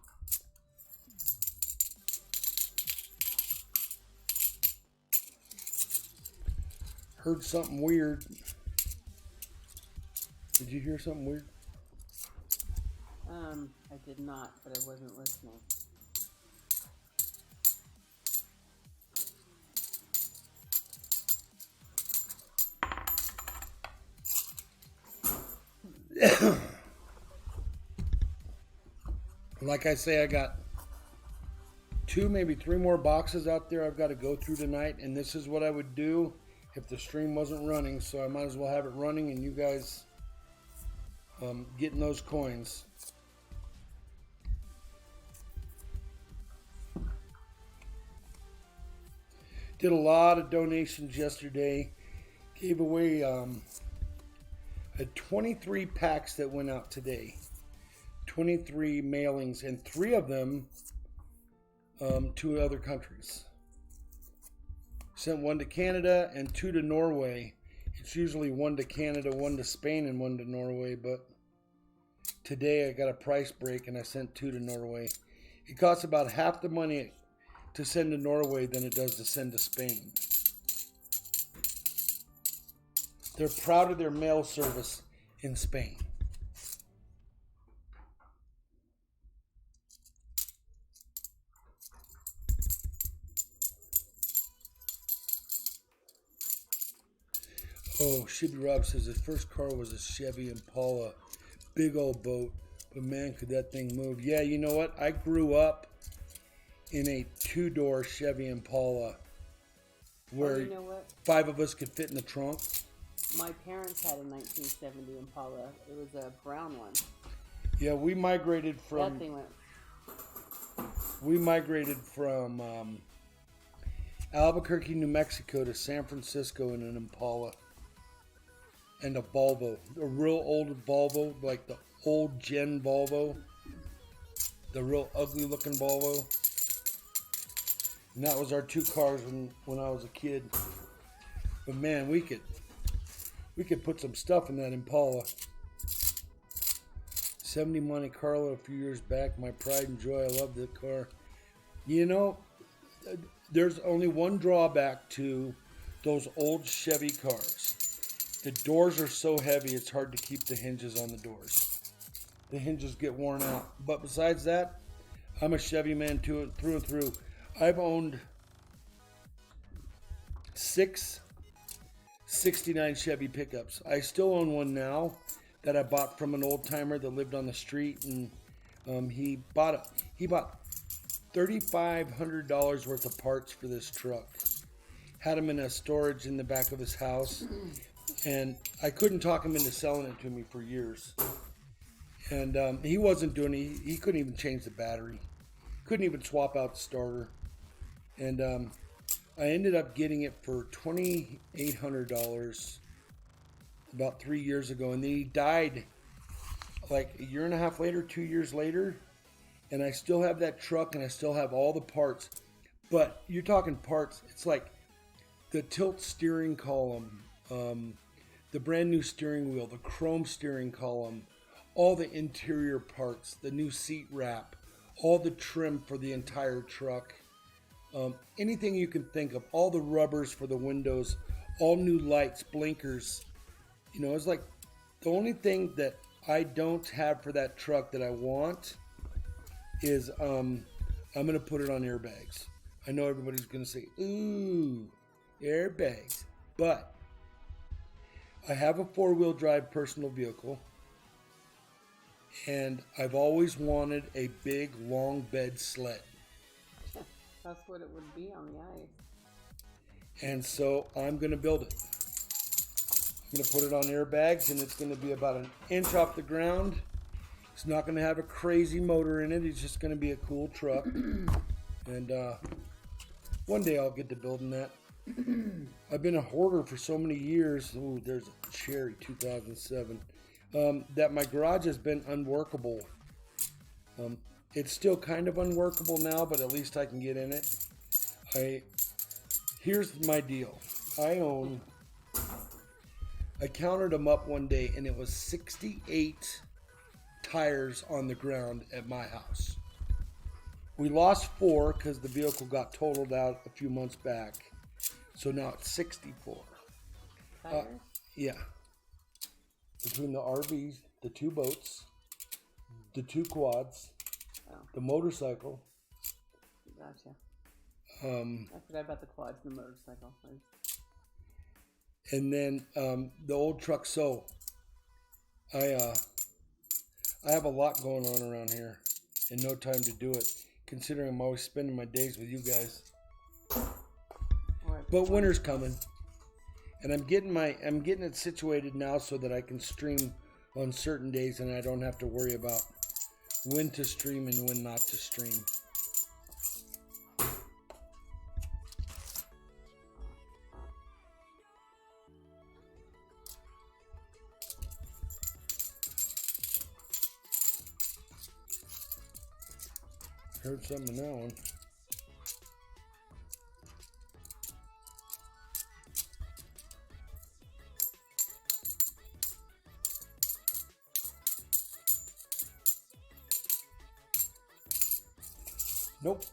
Heard something weird. Did you hear something weird? I did not, but I wasn't listening. Like I say, I got 2, maybe 3 more boxes out there I've got to go through tonight, and this is what I would do if the stream wasn't running, so I might as well have it running and you guys getting those coins. Did a lot of donations yesterday. Gave away had 23 packs that went out today. 23 mailings, and 3 of them to other countries. Sent 1 to Canada and 2 to Norway. It's usually 1 to Canada, 1 to Spain, and 1 to Norway, but today I got a price break and I sent 2 to Norway. It costs about half the money to send to Norway than it does to send to Spain. They're proud of their mail service in Spain. Oh, Shibby Rob says his first car was a Chevy Impala. Big old boat. But man, could that thing move. Yeah, you know what? I grew up in a 2-door Chevy Impala where you know what? 5 of us could fit in the trunk. My parents had a 1970 Impala. It was a brown one. Yeah, we migrated from... That thing went... We migrated from Albuquerque, New Mexico to San Francisco in an Impala. And a Volvo. A real old Volvo, like the old gen Volvo. The real ugly looking Volvo. And that was our 2 cars when I was a kid. But man, we could put some stuff in that Impala. 70 Monte Carlo a few years back. My pride and joy. I love that car. You know, there's only one drawback to those old Chevy cars. The doors are so heavy, it's hard to keep the hinges on the doors. The hinges get worn out. But besides that, I'm a Chevy man through and through. I've owned 6 '69 Chevy pickups. I still own one now that I bought from an old timer that lived on the street, and he bought $3,500 worth of parts for this truck. Had them in a storage in the back of his house, and I couldn't talk him into selling it to me for years. And he wasn't doing it. He couldn't even change the battery. Couldn't even swap out the starter. And I ended up getting it for $2,800 about 3 years ago. And then he died like a year and a half later, 2 years later. And I still have that truck and I still have all the parts. But you're talking parts. It's like the tilt steering column, the brand new steering wheel, the chrome steering column, all the interior parts, the new seat wrap, all the trim for the entire truck, anything you can think of, all the rubbers for the windows, all new lights, blinkers. You know, it's like the only thing that I don't have for that truck that I want is I'm going to put it on airbags. I know everybody's going to say, ooh, airbags. But I have a 4-wheel drive personal vehicle. And I've always wanted a big, long bed sled. That's what it would be on the ice. And so I'm going to build it. I'm going to put it on airbags, and it's going to be about an inch off the ground. It's not going to have a crazy motor in it. It's just going to be a cool truck. And one day I'll get to building that. I've been a hoarder for so many years. Ooh, there's a Cherry 2007. That my garage has been unworkable. It's still kind of unworkable now, but at least I can get in it. Here's my deal. I counted them up one day, and it was 68 tires on the ground at my house. We lost 4 because the vehicle got totaled out a few months back. So now it's 64. Tires? Yeah. Between the RVs, the 2 boats, the 2 quads, the motorcycle. Gotcha. I forgot about the quads and the motorcycle. And then the old truck. So I have a lot going on around here and no time to do it, considering I'm always spending my days with you guys. But winter's coming, and I'm getting it situated now so that I can stream on certain days, and I don't have to worry about when to stream and when not to stream. Heard something in that one. Nope.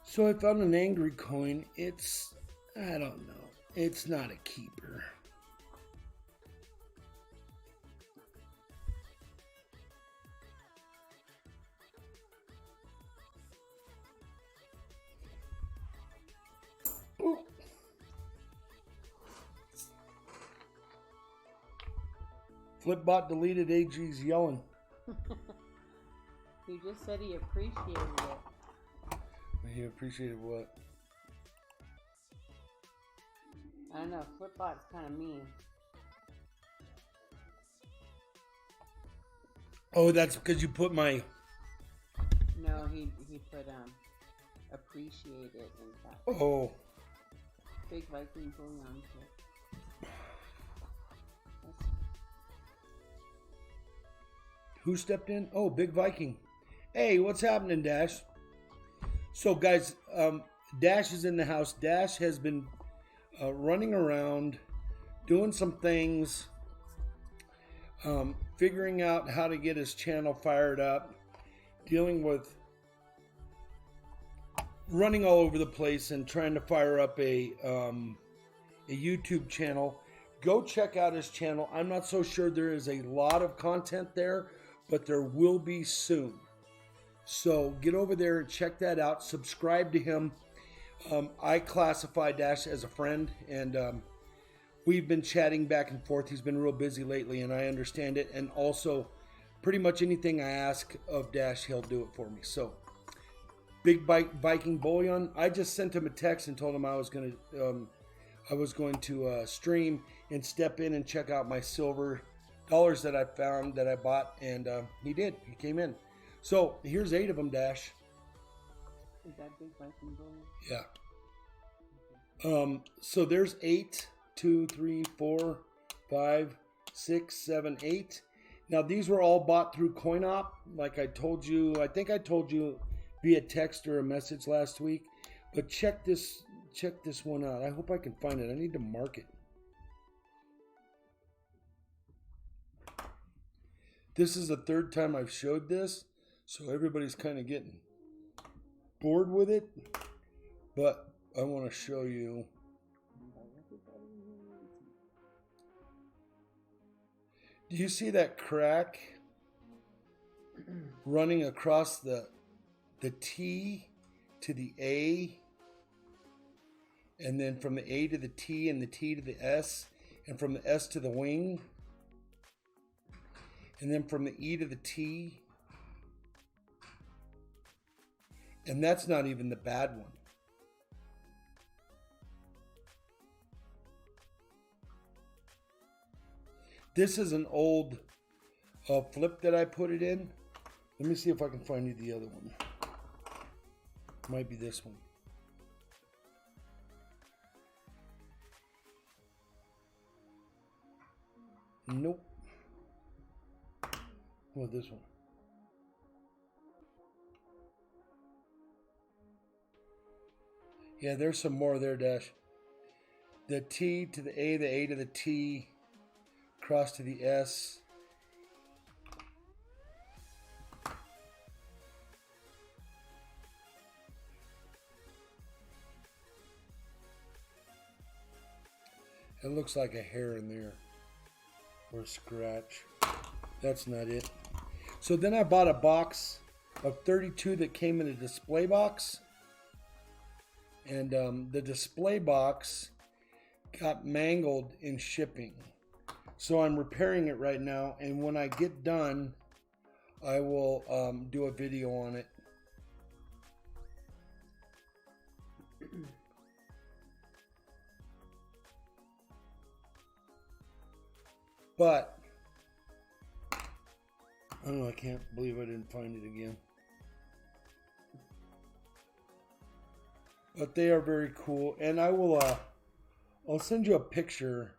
So I found an angry coin. It's, I don't know. It's not a keeper. Flipbot deleted. AG's yelling. He just said he appreciated it. He appreciated what? I don't know. Flipbot's kind of mean. Oh, that's because you put my... No, he put appreciate it in fact. Oh. Big Viking bullion. Who stepped in? Oh, Big Viking. Hey, what's happening, Dash? So, guys, Dash is in the house. Dash has been running around, doing some things, figuring out how to get his channel fired up, dealing with running all over the place and trying to fire up a YouTube channel. Go check out his channel. I'm not so sure there is a lot of content there, but there will be soon. So get over there and check that out. Subscribe to him. I classify Dash as a friend, and we've been chatting back and forth. He's been real busy lately, and I understand it. And also, pretty much anything I ask of Dash, he'll do it for me. So, Big Viking Bullion. I just sent him a text and told him I was going to stream and step in and check out my silver dollars that I found that I bought, and he did. He came in. So here's 8 of them, Dash. Is that Big Viking Bullion? Yeah. So there's 8, 2, 3, 4, 5, 6, 7, 8. Now these were all bought through CoinOp, like I told you. I think I told you via text or a message last week. But check this one out. I hope I can find it. I need to mark it. This is the 3rd time I've showed this, so everybody's kind of getting bored with it. But I want to show you. Do you see that crack running across the T to the A? And then from the A to the T and the T to the S, and from the S to the wing, and then from the E to the T. And that's not even the bad one. This is an old flip that I put it in. Let me see if I can find you the other one. Might be this one. Nope. Well, this one. Yeah, there's some more there, Dash. The T to the A to the T, cross to the S. It looks like a hair in there. Or a scratch. That's not it. So then I bought a box of 32 that came in a display box. And the display box got mangled in shipping. So I'm repairing it right now. And when I get done, I will do a video on it. But I don't know, I can't believe I didn't find it again. But they are very cool, and I will I'll send you a picture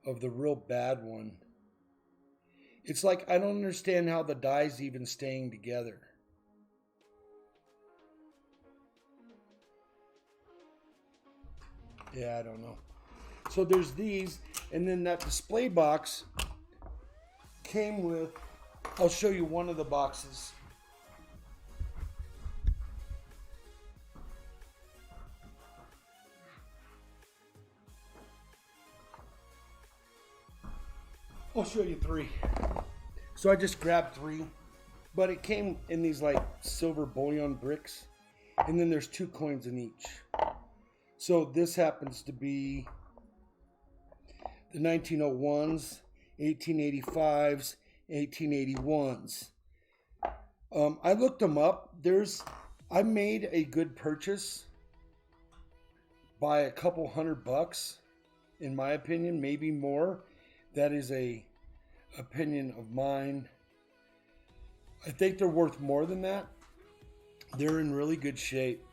of the real bad one. It's like I don't understand how the die's even staying together. Yeah, I don't know. So there's these, and then that display box came with, I'll show you one of the boxes. I'll show you three. So I just grabbed three, but it came in these like silver bullion bricks, and then there's 2 coins in each. So this happens to be the 1901s, 1885s, 1881s. I looked them up. I made a good purchase by a couple $100, in my opinion, maybe more. That is a opinion of mine. I think they're worth more than that. They're in really good shape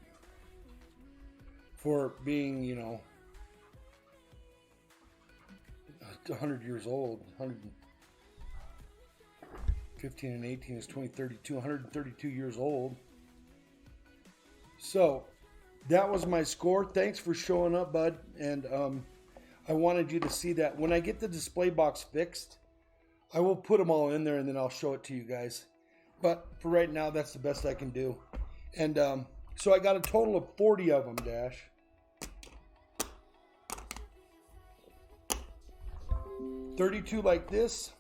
for being, 100 years old. 115 and 18 is 2032. 132 years old. So that was my score. Thanks for showing up, bud. And I wanted you to see that. When I get the display box fixed, I will put them all in there and then I'll show it to you guys. But for right now, that's the best I can do. And so I got a total of 40 of them, Dash. 32 like this.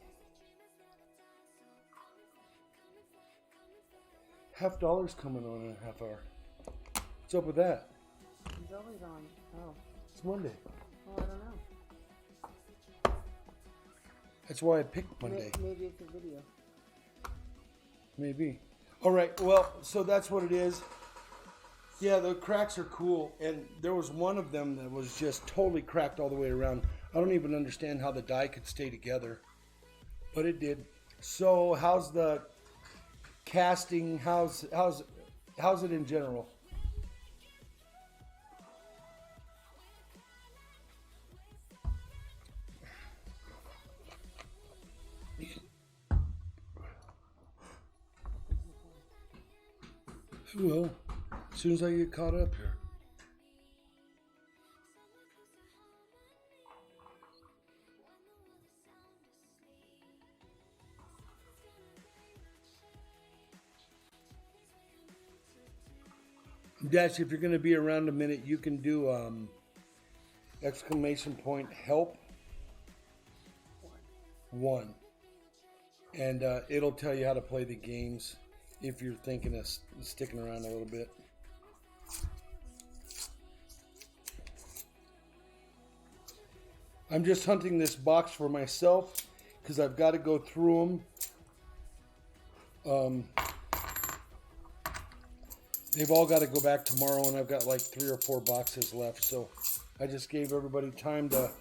$50 coming on in a half hour. What's up with that? He's always on. Oh. It's Monday. Oh, I don't know. That's why I picked Monday. Maybe it's a video. Maybe. All right. Well, so that's what it is. Yeah, the cracks are cool. And there was one of them that was just totally cracked all the way around. I don't even understand how the die could stay together. But it did. So how's the casting? How's it in general? I will, as soon as I get caught up here. Dash, if you're going to be around a minute, you can do exclamation point help 1. And it'll tell you how to play the games if you're thinking of sticking around a little bit. I'm just hunting this box for myself because I've got to go through them. They've all got to go back tomorrow, and I've got like 3 or 4 boxes left. So I just gave everybody time to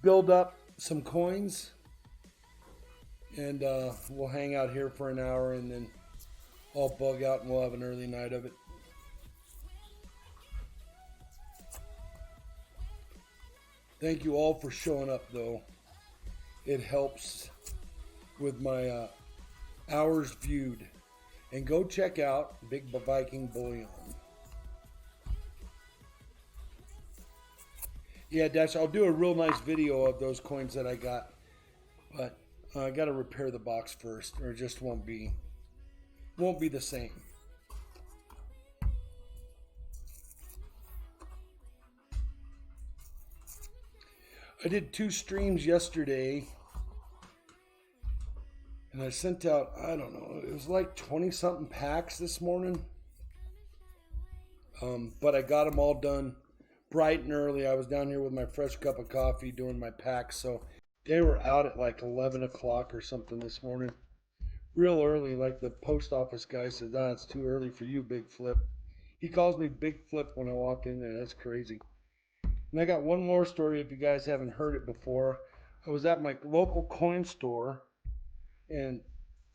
build up some coins. And we'll hang out here for an hour, and then I'll bug out, and we'll have an early night of it. Thank you all for showing up, though. It helps with my hours viewed. And go check out Big Viking Bullion. Yeah, Dash, I'll do a real nice video of those coins that I got. But I got to repair the box first, or it just won't be the same. I did 2 streams yesterday, and I sent out, I don't know, it was like 20 something packs this morning. But I got them all done bright and early. I was down here with my fresh cup of coffee doing my packs, so they were out at like 11 o'clock or something this morning. Real early, like the post office guy said, "Ah, it's too early for you, Big Flip." He calls me Big Flip when I walk in there. That's crazy. And I got one more story if you guys haven't heard it before. I was at my local coin store, and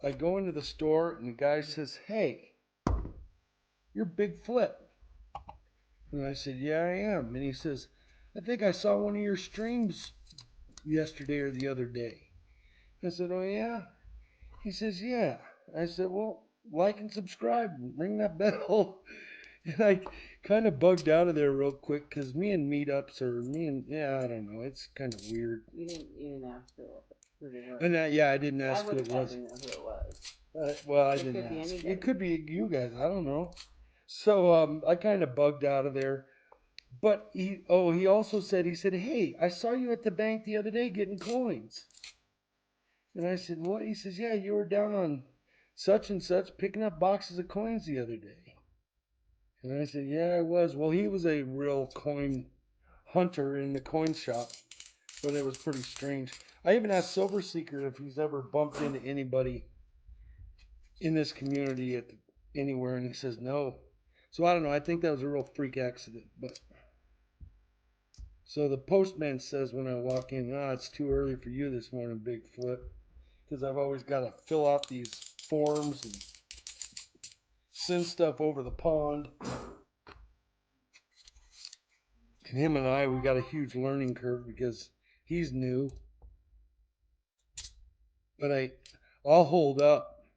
I go into the store, and the guy says, "Hey, you're Big Flip." And I said, "Yeah, I am." And he says, "I think I saw one of your streams yesterday or the other day." I said, "Oh, yeah?" He says, "Yeah." I said, "Well, like and subscribe and ring that bell." And I kind of bugged out of there real quick because yeah, I don't know. It's kind of weird. You didn't ask who they were. And yeah, I didn't ask I who would it have was. to know who it was. Well, I It didn't could be ask. anybody. It could be you guys. I don't know. So I kind of bugged out of there. But he also said, "Hey, I saw you at the bank the other day getting coins." And I said, "What?" He says, "Yeah, you were down on such and such picking up boxes of coins the other day." And I said, "Yeah, I was." Well, he was a real coin hunter in the coin shop, but it was pretty strange. I even asked Silver Seeker if he's ever bumped into anybody in this community anywhere, and he says no. So I don't know. I think that was a real freak accident. But so the postman says when I walk in, "Ah, it's too early for you this morning, Big Flip," because I've always got to fill out these forms and send stuff over the pond. And him and we got a huge learning curve because he's new. But I'll hold up,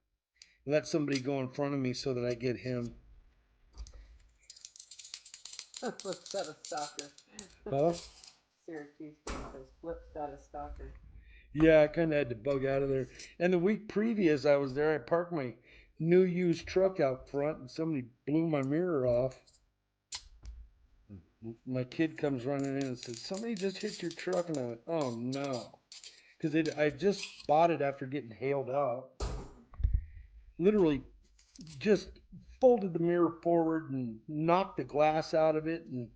let somebody go in front of me so that I get him. Flip's got a stalker. Huh? Syracuse says Flip's got a stalker. Yeah, I kind of had to bug out of there. And the week previous I was there, I parked my new used truck out front and somebody blew my mirror off. My kid comes running in and says, "Somebody just hit your truck." And I went, "Oh no." Because I just bought it after getting hailed out. Literally just folded the mirror forward and knocked the glass out of it. And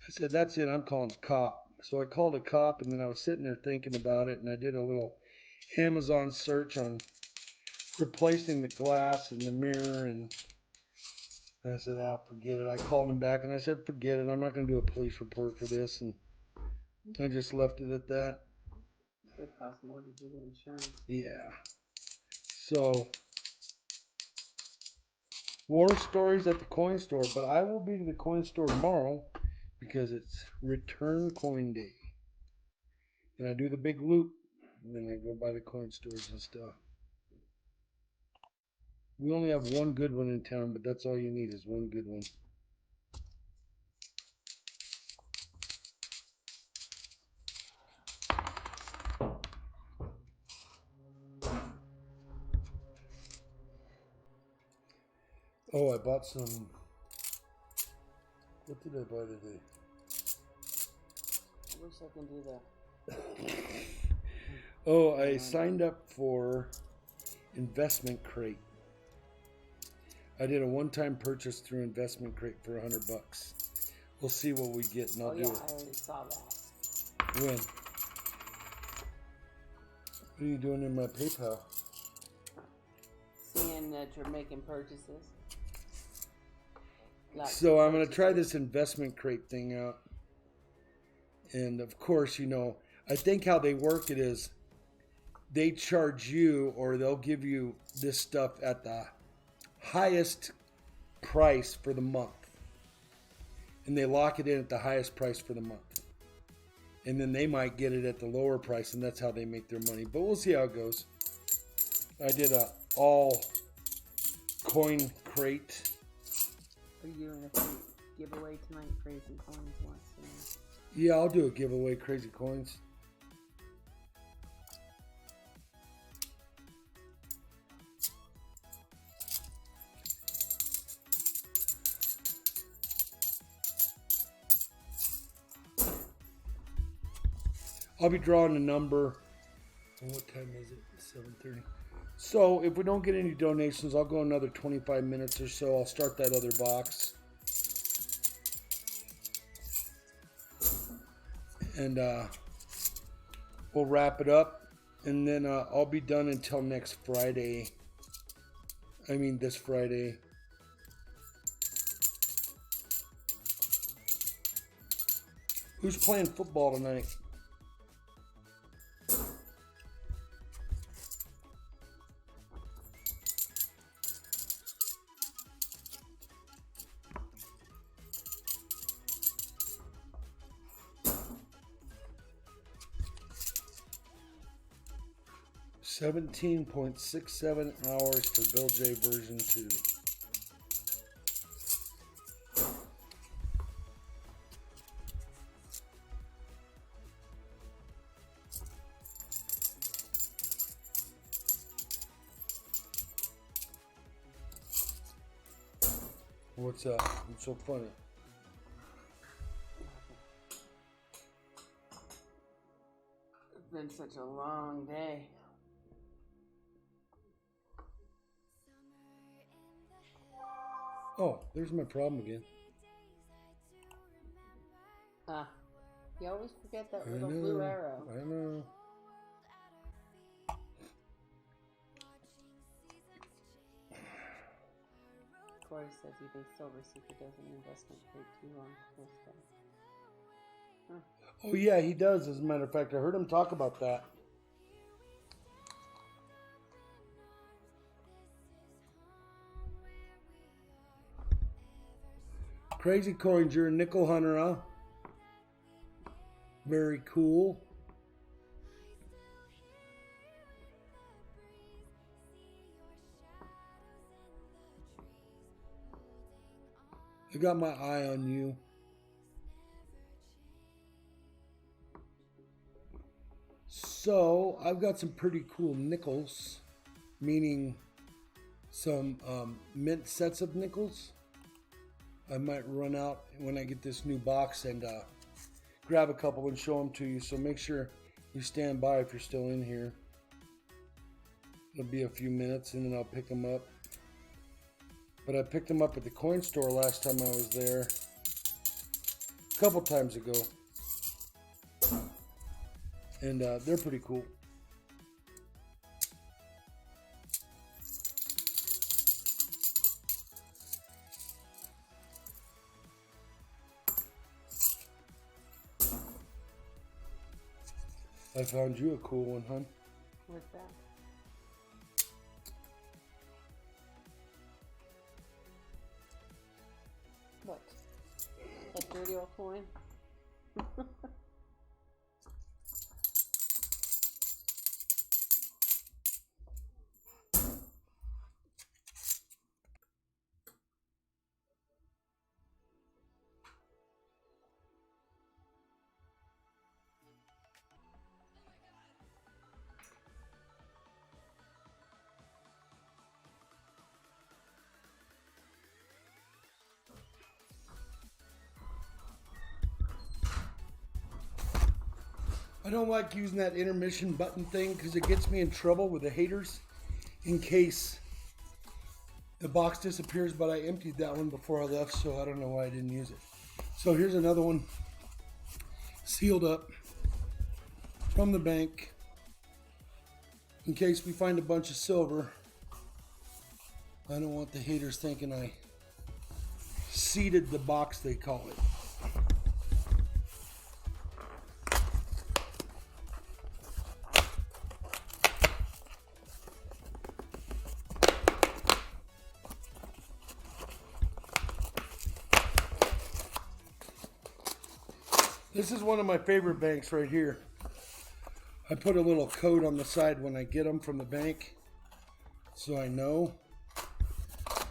I said, "That's it, I'm calling a cop." So I called a cop, and then I was sitting there thinking about it, and I did a little Amazon search on replacing the glass in the mirror, and I said, forget it. I called him back and I said, "Forget it. I'm not going to do a police report for this." And I just left it at that. It costs more to do insurance. Yeah. So, war stories at the coin store, but I will be to the coin store tomorrow because it's return coin day. And I do the big loop, and then I go by the coin stores and stuff. We only have one good one in town, but that's all you need is one good one. Oh, I bought some. What did I buy today? I wish I can do that. Oh, I signed up for Investment Crate. I did a one-time purchase through Investment Crate for $100. We'll see what we get, and I'll do it. I already saw that. When? What are you doing in my PayPal? Seeing that you're making purchases. So I'm going to try this Investment Crate thing out. And of course, I think how they work it is they charge you, or they'll give you this stuff at the highest price for the month. And they lock it in at the highest price for the month. And then they might get it at the lower price, and that's how they make their money. But we'll see how it goes. I did a all coin crate. Are you in a giveaway tonight? Crazy Coins wants to know. Yeah, I'll do a giveaway, Crazy Coins. I'll be drawing a number. And what time is it? 7:30. So if we don't get any donations, I'll go another 25 minutes or so. I'll start that other box. And we'll wrap it up. And then I'll be done until next Friday. I mean this Friday. Who's playing football tonight? $17.67 hours for Bill J version 2. What's up? What's so funny? It's been such a long day. Oh, there's my problem again. You always forget that little blue arrow. I know. Corey says he thinks Silver Seeker does an investment trade too long for stuff. Oh yeah, he does. As a matter of fact, I heard him talk about that. Crazy coins, you're a nickel hunter, huh? Very cool. I got my eye on you. So, I've got some pretty cool nickels, meaning some mint sets of nickels. I might run out when I get this new box and grab a couple and show them to you. So make sure you stand by if you're still in here. It'll be a few minutes and then I'll pick them up. But I picked them up at the coin store last time I was there. A couple times ago. And they're pretty cool. I found you a cool one, hon. What's that? What? That dirty old coin? I don't like using that intermission button thing because it gets me in trouble with the haters in case the box disappears, but I emptied that one before I left, so I don't know why I didn't use it. So here's another one sealed up from the bank in case we find a bunch of silver. I don't want the haters thinking I seeded the box, they call it. This is one of my favorite banks right here. I put a little code on the side when I get them from the bank so I know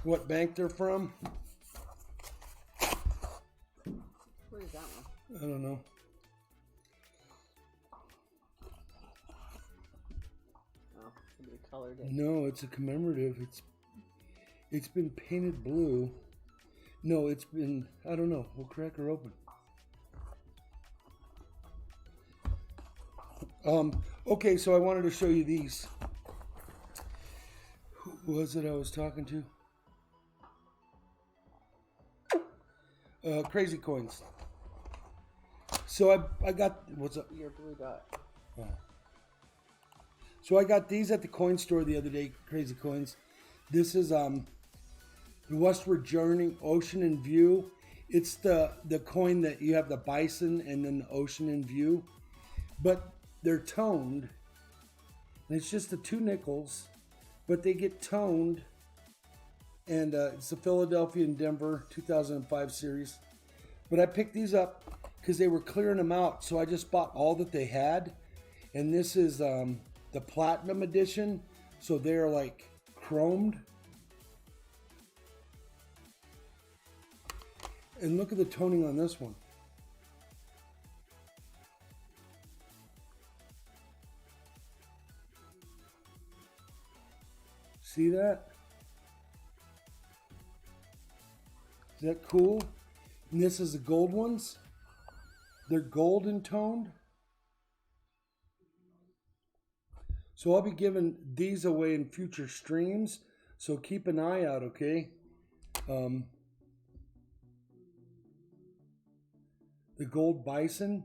what bank they're from. What is that one? I don't know. Oh, somebody colored it. No, it's a commemorative. It's been painted blue. No, it's been, I don't know. We'll crack her open. Okay, so I wanted to show you these. Who was it I was talking to? Crazy coins. So I got, what's up? Your blue dot. Oh. So I got these at the coin store the other day, Crazy Coins. This is the Westward Journey Ocean in View. It's the coin that you have the bison and then the ocean in view. But they're toned. And it's just the 2 nickels. But they get toned. And it's the Philadelphia and Denver 2005 series. But I picked these up because they were clearing them out. So I just bought all that they had. And this is the Platinum Edition. So they're like chromed. And look at the toning on this one. See that? Is that cool? And this is the gold ones. They're golden toned. So I'll be giving these away in future streams. So keep an eye out, okay? The gold bison.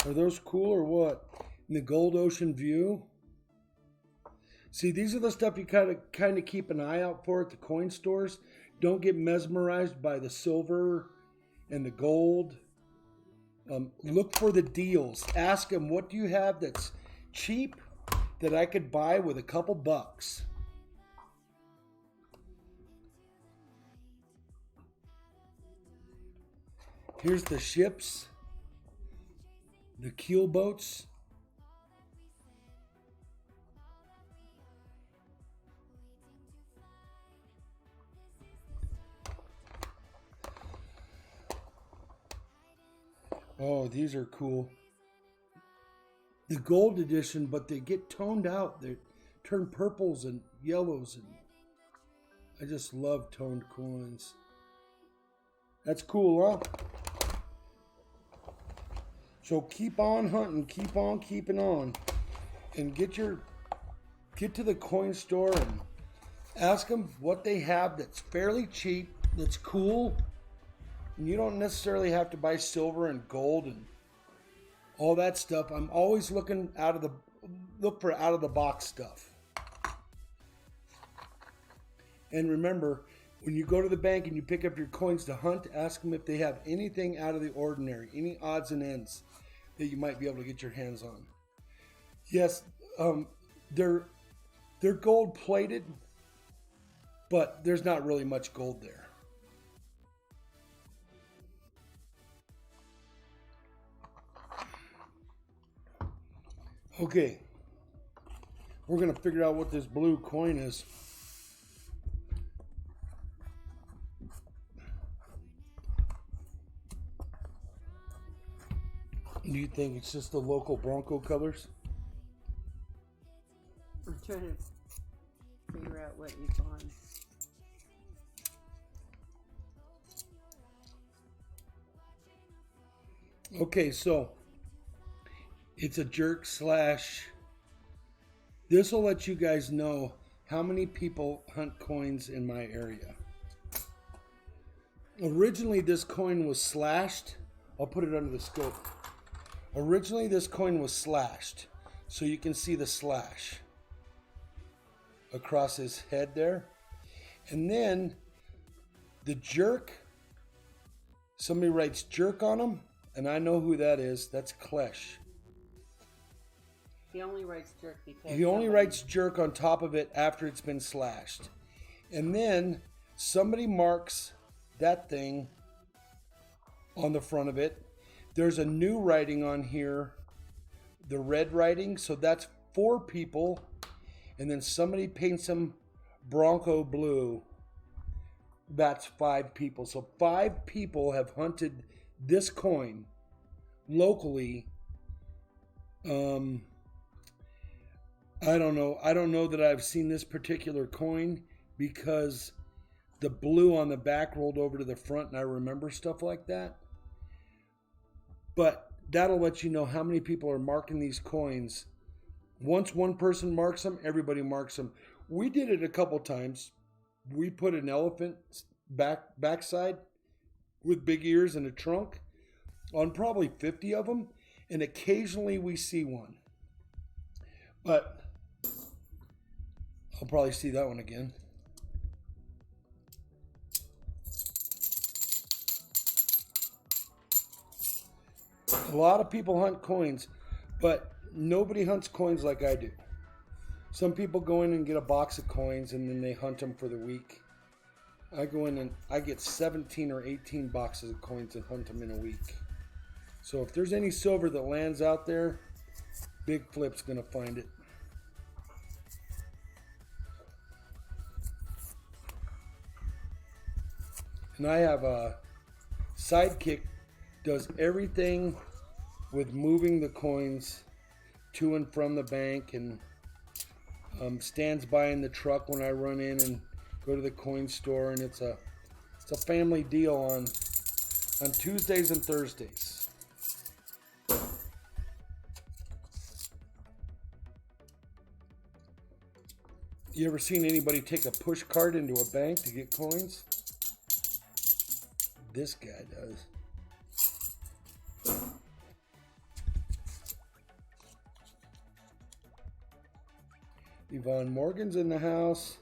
Are those cool or what? And the gold ocean view. See, these are the stuff you kind of keep an eye out for at the coin stores. Don't get mesmerized by the silver and the gold. Look for the deals. Ask them, what do you have that's cheap that I could buy with a couple bucks? Here's the ships, the keel boats. Oh, these are cool. The gold edition, but they get toned out. They turn purples and yellows, and I just love toned coins. That's cool, huh? So keep on hunting, keep on keeping on, and get to the coin store and ask them what they have that's fairly cheap, that's cool. And you don't necessarily have to buy silver and gold and all that stuff. I'm always looking look for out of the box stuff. And remember, when you go to the bank and you pick up your coins to hunt, ask them if they have anything out of the ordinary, any odds and ends that you might be able to get your hands on. Yes, they're gold plated, but there's not really much gold there. Okay, we're going to figure out what this blue coin is. Do you think it's just the local Bronco colors? I'm trying to figure out what you find. Okay, so it's a jerk slash. This will let you guys know how many people hunt coins in my area. Originally, this coin was slashed. I'll put it under the scope. Originally, this coin was slashed, so you can see the slash across his head there. And then the jerk, somebody writes jerk on him, and I know who that is. That's Klesh. He only writes jerk because He only writes jerk on top of it after it's been slashed. And then somebody marks that thing on the front of it. There's a new writing on here, the red writing, so that's 4 people. And then somebody paints them Bronco blue. That's 5 people. So 5 people have hunted this coin locally. I don't know. I don't know that I've seen this particular coin because the blue on the back rolled over to the front and I remember stuff like that. But that'll let you know how many people are marking these coins. Once one person marks them, everybody marks them. We did it a couple times. We put an elephant backside with big ears and a trunk on probably 50 of them, and occasionally we see one. But I'll probably see that one again. A lot of people hunt coins, but nobody hunts coins like I do. Some people go in and get a box of coins and then they hunt them for the week. I go in and I get 17 or 18 boxes of coins and hunt them in a week. So if there's any silver that lands out there, Big Flip's going to find it. And I have a sidekick, does everything with moving the coins to and from the bank, and stands by in the truck when I run in and go to the coin store. And it's a family deal on Tuesdays and Thursdays. You ever seen anybody take a push cart into a bank to get coins? This guy does. Yvonne Morgan's in the house.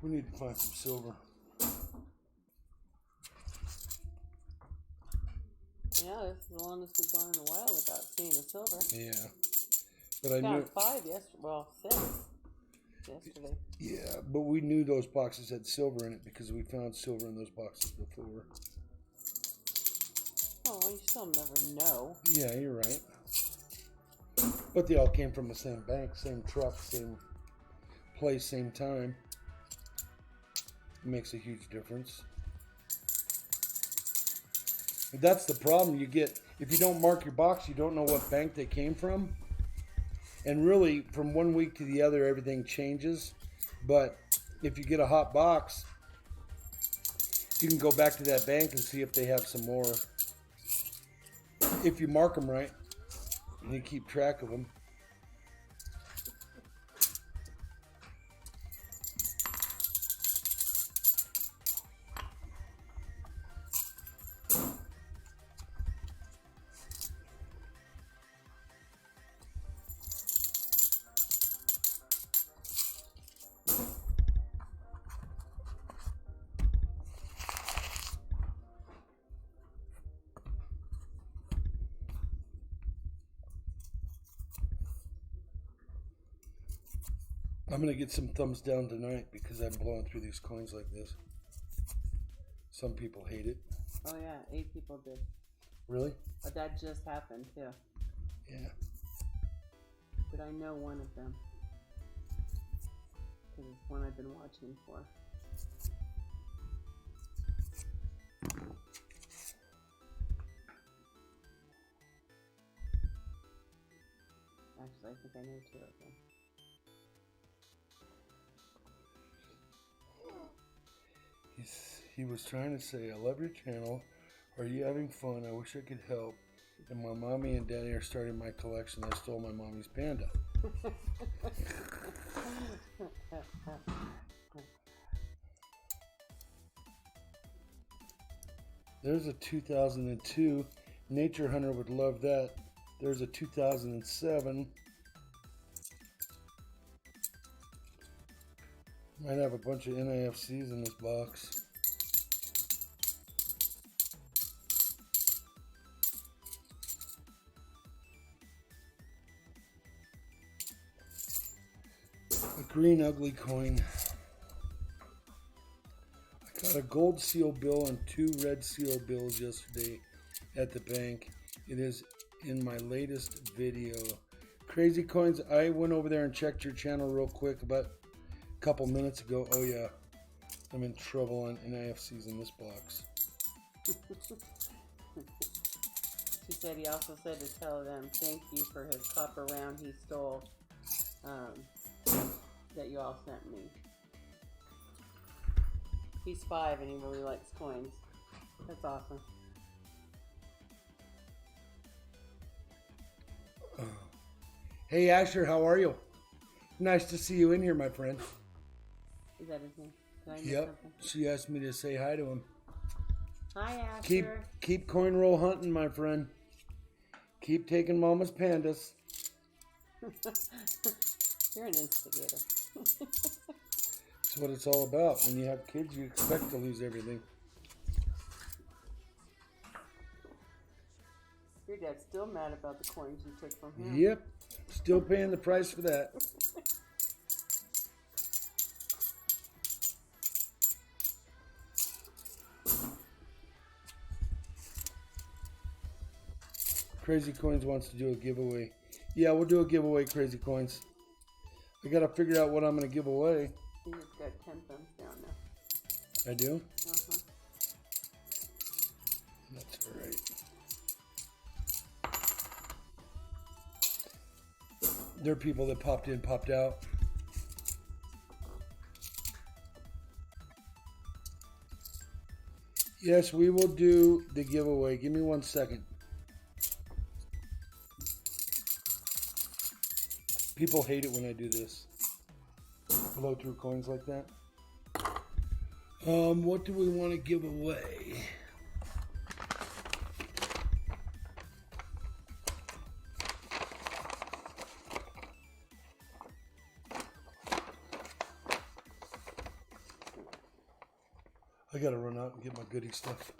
We need to find some silver. Yeah, this is the longest we've gone in a while without seeing the silver. Yeah. But I Found knew 5 yesterday. Well, 6 yesterday. Yeah, but we knew those boxes had silver in it because we found silver in those boxes before. Oh, well, you still never know. Yeah, you're right. But they all came from the same bank, same truck, same place, same time. It makes a huge difference. But that's the problem you get. If you don't mark your box, you don't know what bank they came from. And really, from one week to the other, everything changes. But if you get a hot box, you can go back to that bank and see if they have some more. If you mark them right and you keep track of them. I'm going to get some thumbs down tonight because I'm blowing through these coins like this. Some people hate it. Oh, yeah, 8 people did. Really? But that just happened, too. Yeah. But I know one of them. Because it's one I've been watching for. Actually, I think I know 2 of them. He was trying to say, I love your channel. Are you having fun? I wish I could help. And my mommy and daddy are starting my collection. I stole my mommy's panda. There's a 2002. Nature Hunter would love that. There's a 2007. Might have a bunch of NIFCs in this box. A green ugly coin. I got a gold seal bill and 2 red seal bills yesterday at the bank. It is in my latest video. Crazy Coins, I went over there and checked your channel real quick about couple minutes ago. Oh yeah, I'm in trouble on NIFCs in this box. She said he also said to tell them thank you for his copper round he stole that you all sent me. He's 5 and he really likes coins. That's awesome. Hey Asher, how are you? Nice to see you in here, my friend. Is that his name? Did I miss Yep. something? She asked me to say hi to him. Hi, Asher. Keep coin roll hunting, my friend. Keep taking Mama's pandas. You're an instigator. That's what it's all about. When you have kids, you expect to lose everything. Your dad's still mad about the coins you took from him. Yep. Still paying the price for that. Crazy Coins wants to do a giveaway. Yeah, we'll do a giveaway, Crazy Coins. I gotta figure out what I'm gonna give away. You just got 10 thumbs down now. I do? Uh-huh. That's alright. There are people that popped in, popped out. Yes, we will do the giveaway. Give me 1 second. People hate it when I do this. Blow through coins like that. What do we want to give away? I gotta run out and get my goodie stuff.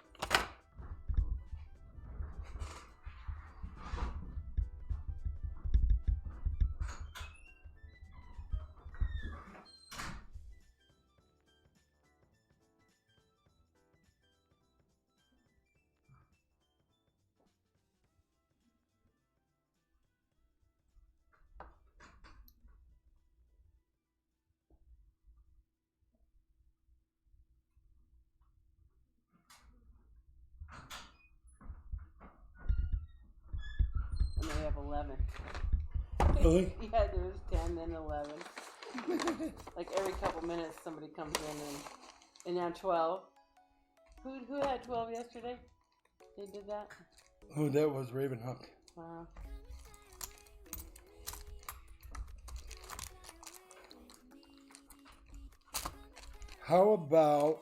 And then we have 11. Really? Yeah, there was 10, then 11. Like every couple minutes somebody comes in and now 12. Who had 12 yesterday? They did that? Oh, that was Ravenhawk. Wow. How about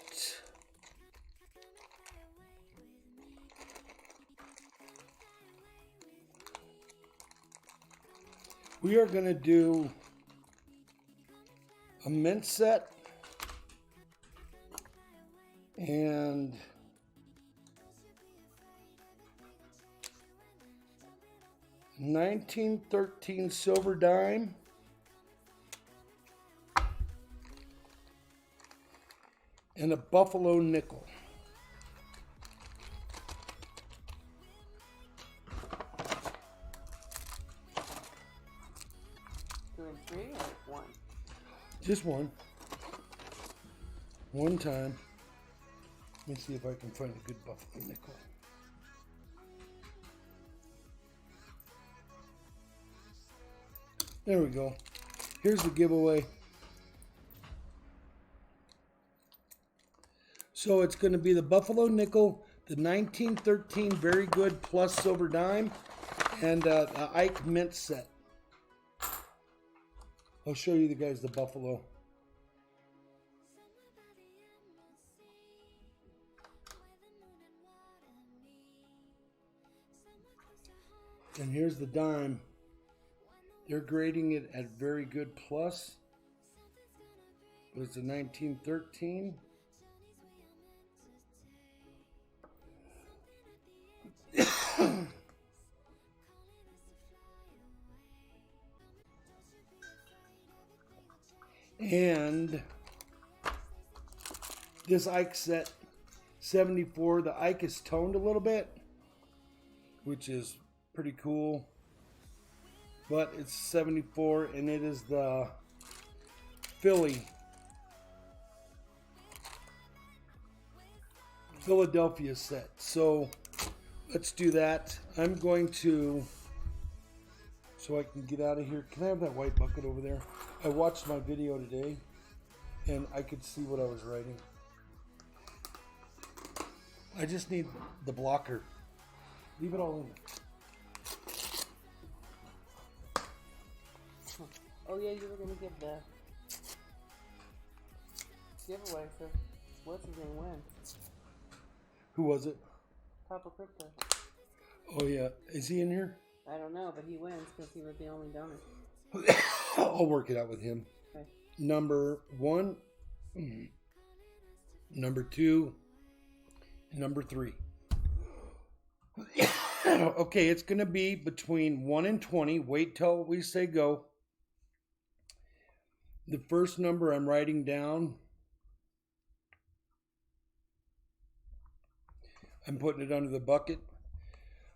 we are going to do a mint set and $19.13 silver dime and a buffalo nickel. Two and three or one? Just one. One time. Let me see if I can find a good buffalo nickel. There we go. Here's the giveaway. So it's going to be the buffalo nickel, the 1913 very good plus silver dime, and the Ike mint set. I'll show you the guys the buffalo. And here's the dime. They're grading it at very good plus. But it's a 1913. And this Ike set 74. The Ike is toned a little bit, which is pretty cool. But it's 74 and it is the Philadelphia set. So let's do that. I'm going to so I can get out of here. Can I have that white bucket over there? I watched my video today, and I could see what I was writing. I just need the blocker. Leave it all in there. Oh yeah, you were gonna give the giveaway for what's his name win? Who was it? Papa Crypto. Oh yeah, is he in here? I don't know, but he wins because he was the only donor. I'll work it out with him. Okay. Number 1, number 2, number 3. Okay, it's going to be between 1 and 20. Wait till we say go. The first number I'm writing down, I'm putting it under the bucket.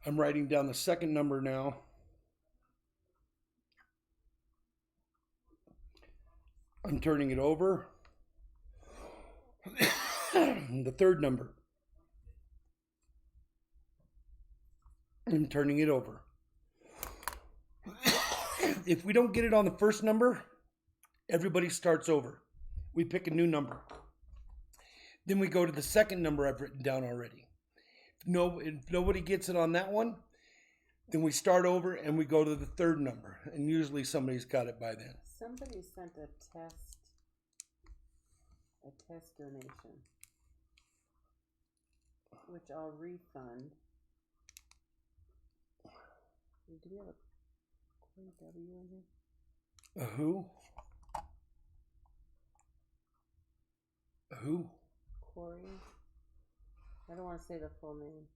I'm writing down the second number now. I'm turning it over. The third number. I'm turning it over. If we don't get it on the first number, everybody starts over. We pick a new number. Then we go to the second number I've written down already. If nobody gets it on that one, then we start over and we go to the third number. And usually somebody's got it by then. Somebody sent a test donation, which I'll refund. Do we have a Corey W in here? Who? Who? Corey. I don't want to say the full name.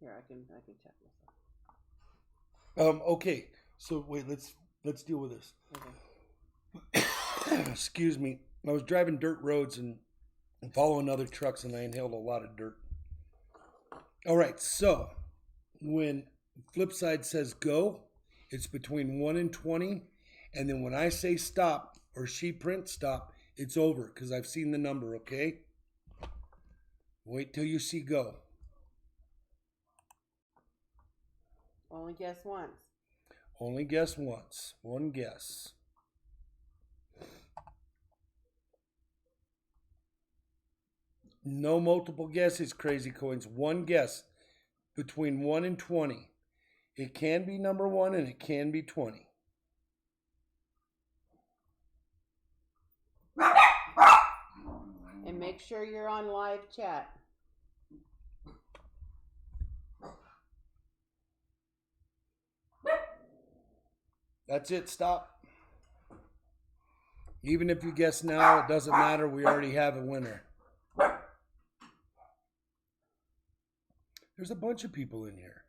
Here, I can check myself. Okay. So wait, let's deal with this. Okay. Excuse me. I was driving dirt roads and following other trucks, and I inhaled a lot of dirt. All right. So when Flipside says go, it's between 1 and 20, and then when I say stop or she prints stop, it's over because I've seen the number. Okay. Wait till you see go. Only guess once. Only guess once. One guess. No multiple guesses, Crazy Coins. One guess between 1 and 20. It can be number 1 and it can be 20. And make sure you're on live chat. That's it. Stop. Even if you guess now, it doesn't matter. We already have a winner. There's a bunch of people in here.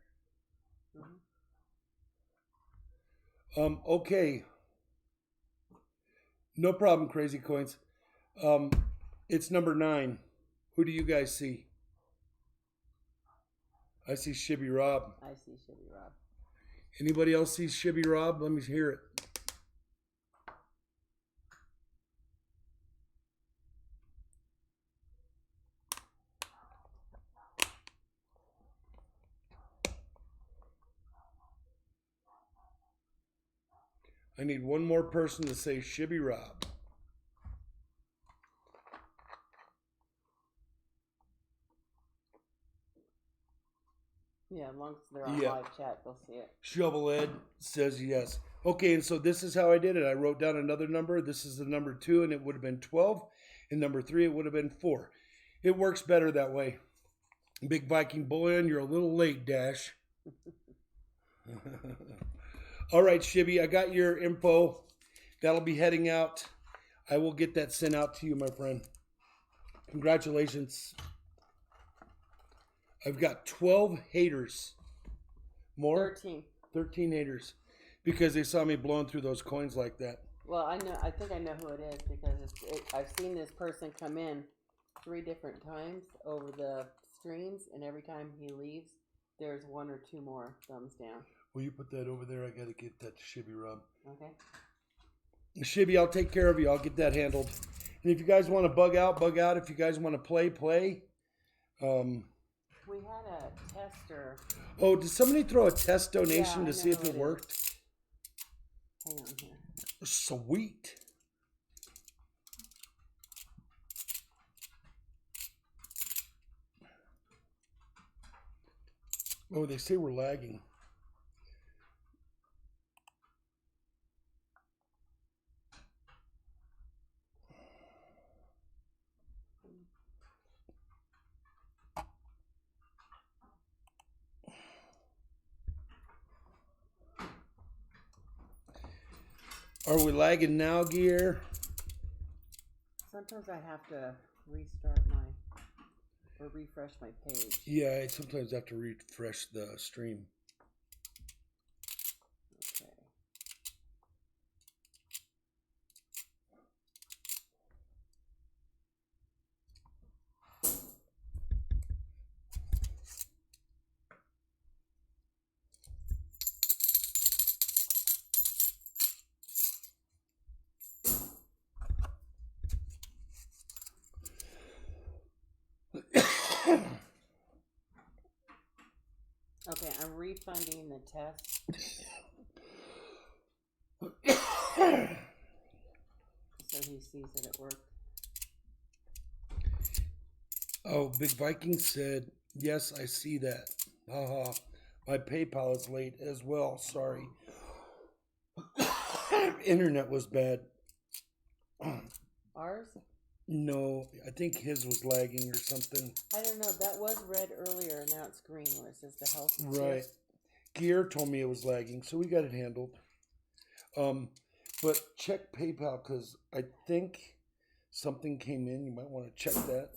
Okay. No problem, Crazy Coins. It's number 9. Who do you guys see? I see Shibby Rob. I see Shibby Rob. Anybody else see Shibby Rob? Let me hear it. I need one more person to say Shibby Rob. Yeah, as long as they're on live chat, they'll see it. Shovel Ed says yes. Okay, and so this is how I did it. I wrote down another number. This is the number 2, and it would have been 12. And number 3, it would have been 4. It works better that way. Big Viking Bullion, you're a little late, Dash. All right, Shibby, I got your info. That'll be heading out. I will get that sent out to you, my friend. Congratulations. I've got 12 haters. More? 13. 13 haters. Because they saw me blowing through those coins like that. Well, I think I know who it is because I've seen this person come in 3 different times over the streams, and every time he leaves, there's 1 or 2 more thumbs down. Will you put that over there? I got to get that to Shibby Rob. Okay. Shibby, I'll take care of you. I'll get that handled. And if you guys want to bug out, bug out. If you guys want to play, play. We had a tester. Oh, did somebody throw a test donation Yeah, to I see know if who it it worked? Hang on here. Sweet. Oh, they say we're lagging. Are we lagging now, Gear? Sometimes I have to restart or refresh my page. Yeah, I sometimes have to refresh the stream. Okay. Okay, I'm refunding the test. So he sees that it worked. Oh, Big Viking said, yes, I see that. Haha. My PayPal is late as well. Sorry. Internet was bad. Ours? No, I think his was lagging or something. I don't know. That was red earlier, and now it's green where it says the health. Right. Gear told me it was lagging, so we got it handled. But check PayPal because I think something came in. You might want to check that.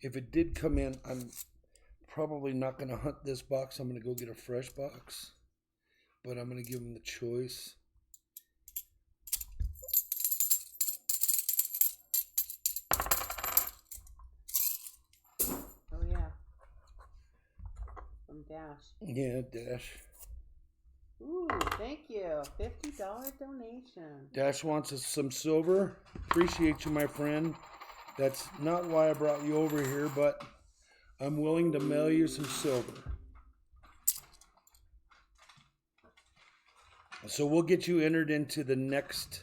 If it did come in, I'm probably not going to hunt this box. I'm going to go get a fresh box. But I'm going to give them the choice. Oh, yeah. From Dash. Yeah, Dash. Ooh, thank you. $50 donation. Dash wants us some silver. Appreciate you, my friend. That's not why I brought you over here, but I'm willing to mail you some silver. So we'll get you entered into the next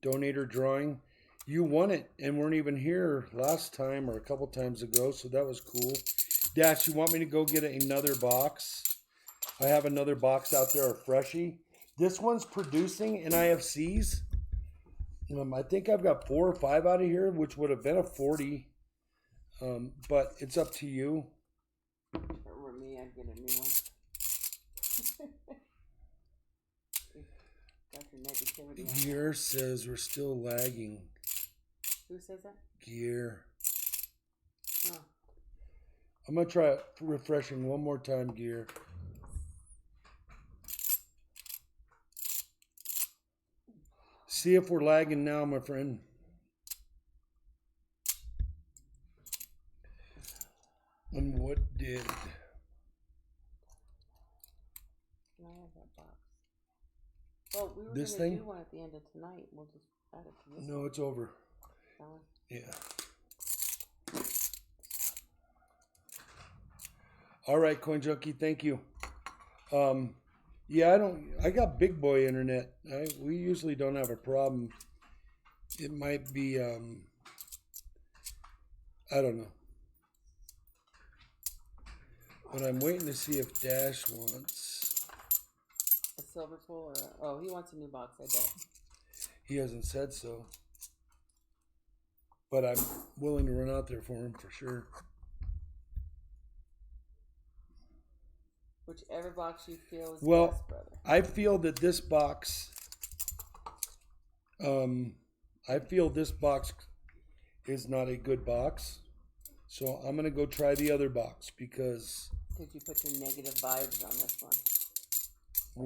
donator drawing. You won it and weren't even here last time or a couple times ago, so that was cool. Dash, you want me to go get another box? I have another box out there, a freshie. This one's producing in IFCs. I think I've got 4 or 5 out of here, which would have been a 40. But it's up to you. If it were me, I'd get a new one. Got your negativity. Gear says we're still lagging. Who says that? Gear. Oh. I'm going to try refreshing one more time, Gear. See if we're lagging now, my friend. And what did? Can I have that box? Well, we were This going to thing? do one at the end of tonight. We'll just add it to this. No, it's over. That one? Yeah. All right, Coin Junkie, thank you. Yeah, I got big boy internet. We usually don't have a problem. It might be, I don't know. But I'm waiting to see if Dash wants. A silver full or he wants a new box, I bet. He hasn't said so. But I'm willing to run out there for him for sure. Whichever box you feel is Well, best, brother. I feel that this box, is not a good box. So I'm going to go try the other box because... Did you put your negative vibes on this one?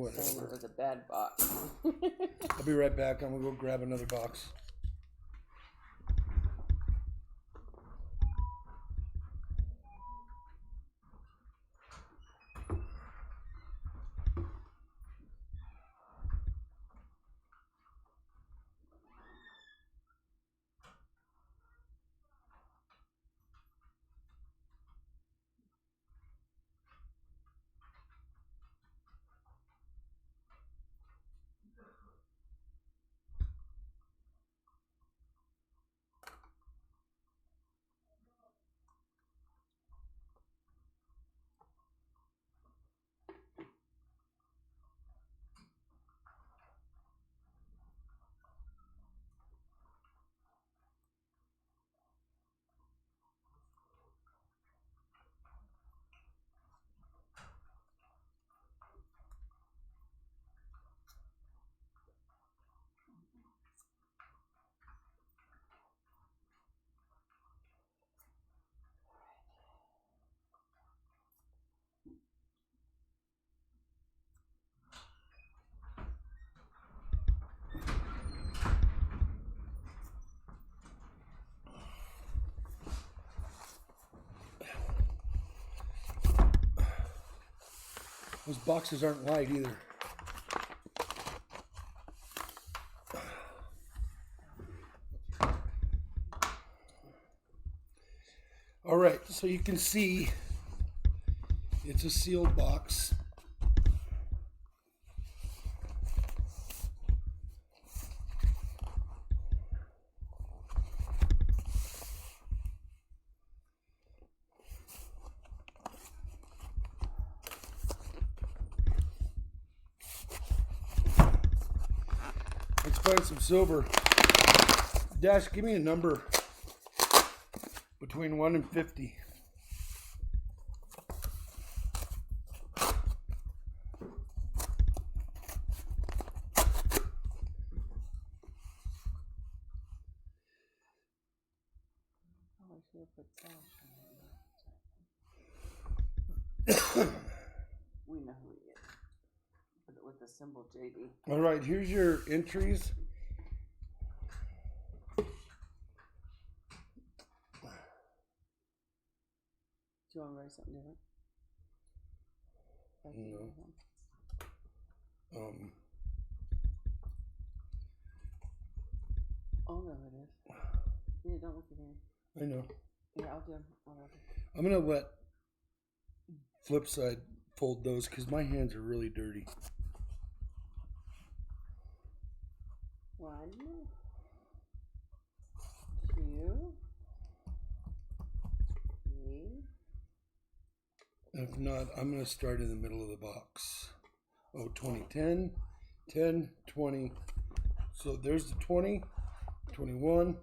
Whatever. Saying it was a bad box. I'll be right back. I'm going to go grab another box. Those boxes aren't light either. All right, so you can see it's a sealed box. Let's find some silver. Dash, give me a number between 1 and 50. Oh, I should have put cash on it. We know who he is. Put it with the symbol JB. All right, here's your entries. Do you want to write something different? No. Oh no, it is. Yeah, don't look at me. I know. Yeah, I'll do them. I'm gonna let Flipside fold those because my hands are really dirty. 1, 2, 3. If not, I'm gonna start in the middle of the box. Oh, 20, 10, 10, 20. So there's the 20, 21,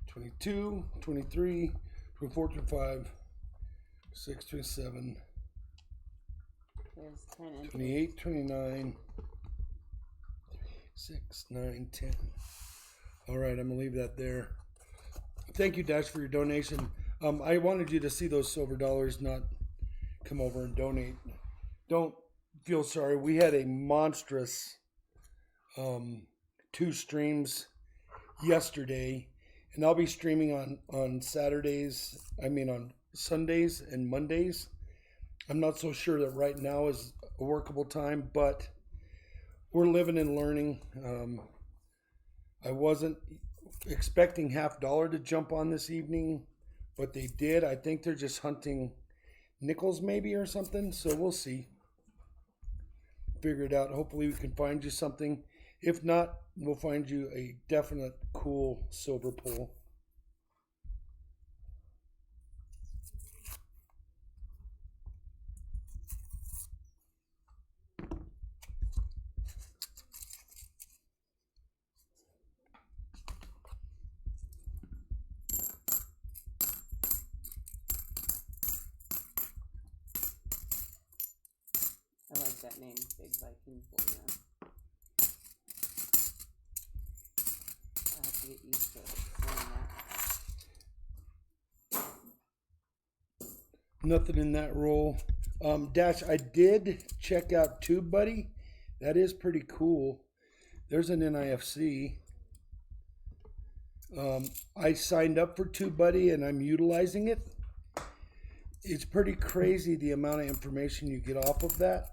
22, 23, 24, 25, 6, 27, There's 10 and 28, 29, 6, 9, 10. All right, I'm gonna leave that there. Thank you, Dash, for your donation. I wanted you to see those silver dollars, not come over and donate. Don't feel sorry. We had a monstrous 2 streams yesterday, and I'll be streaming on Saturdays. I mean on Sundays and Mondays. I'm not so sure that right now is a workable time, but we're living and learning. I wasn't expecting $50 to jump on this evening, but they did. I think they're just hunting nickels maybe or something, so we'll see. Figure it out. Hopefully we can find you something. If not, we'll find you a definite cool silver pull. I like that name, Big Viking Bullion. I have to get used to saying that. Nothing in that roll. Dash, I did check out TubeBuddy. That is pretty cool. There's an NIFC. I signed up for TubeBuddy and I'm utilizing it. It's pretty crazy the amount of information you get off of that.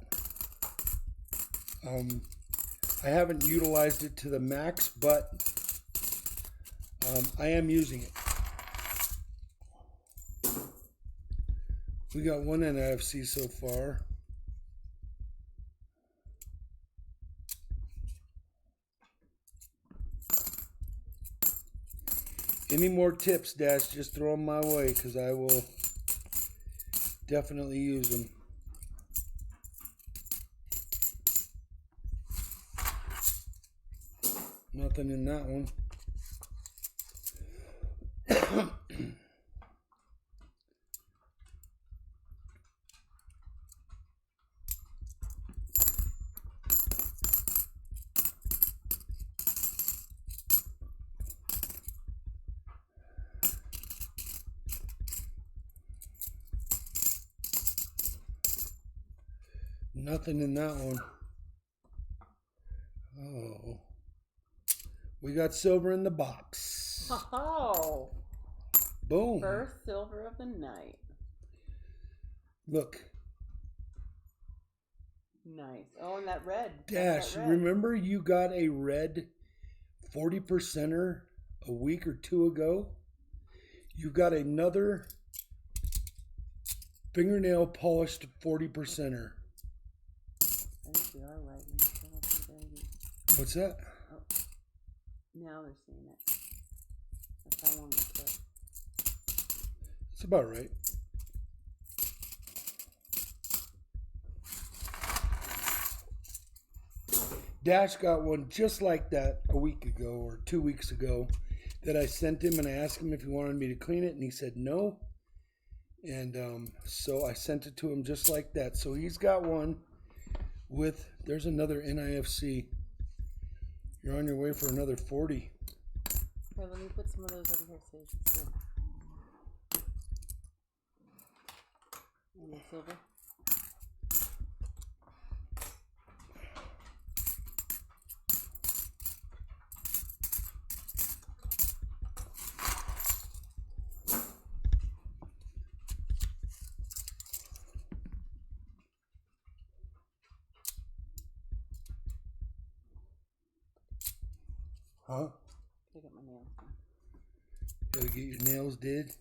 I haven't utilized it to the max, but I am using it. We got one NFC so far. Any more tips, Dash, just throw them my way because I will definitely use them. Nothing in that one. Nothing in that one. Oh. We got silver in the box. Oh! Boom. First silver of the night. Look. Nice. Oh, and that red. Dash, That red. remember you got a red 40%er a week or two ago? You got another fingernail polished 40%er. I think we are right. What's that? Oh, now they're seeing it. That's how long it took. It's about right. Dash got one just like that a week ago or 2 weeks ago that I sent him, and I asked him if he wanted me to clean it, and he said no. And so I sent it to him just like that. So he's got one with, there's another NIFC. You're on your way for another 40. Okay, let me put some of those over here so you can see. And the silver. Huh? I got my nails done. Gotta get your nails did.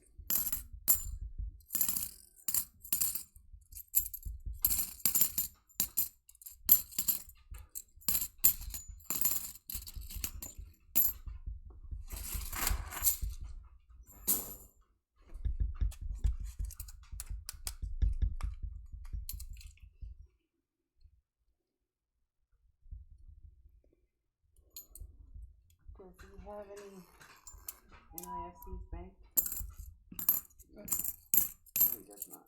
Does he have any NIFCs banked? No, he does not.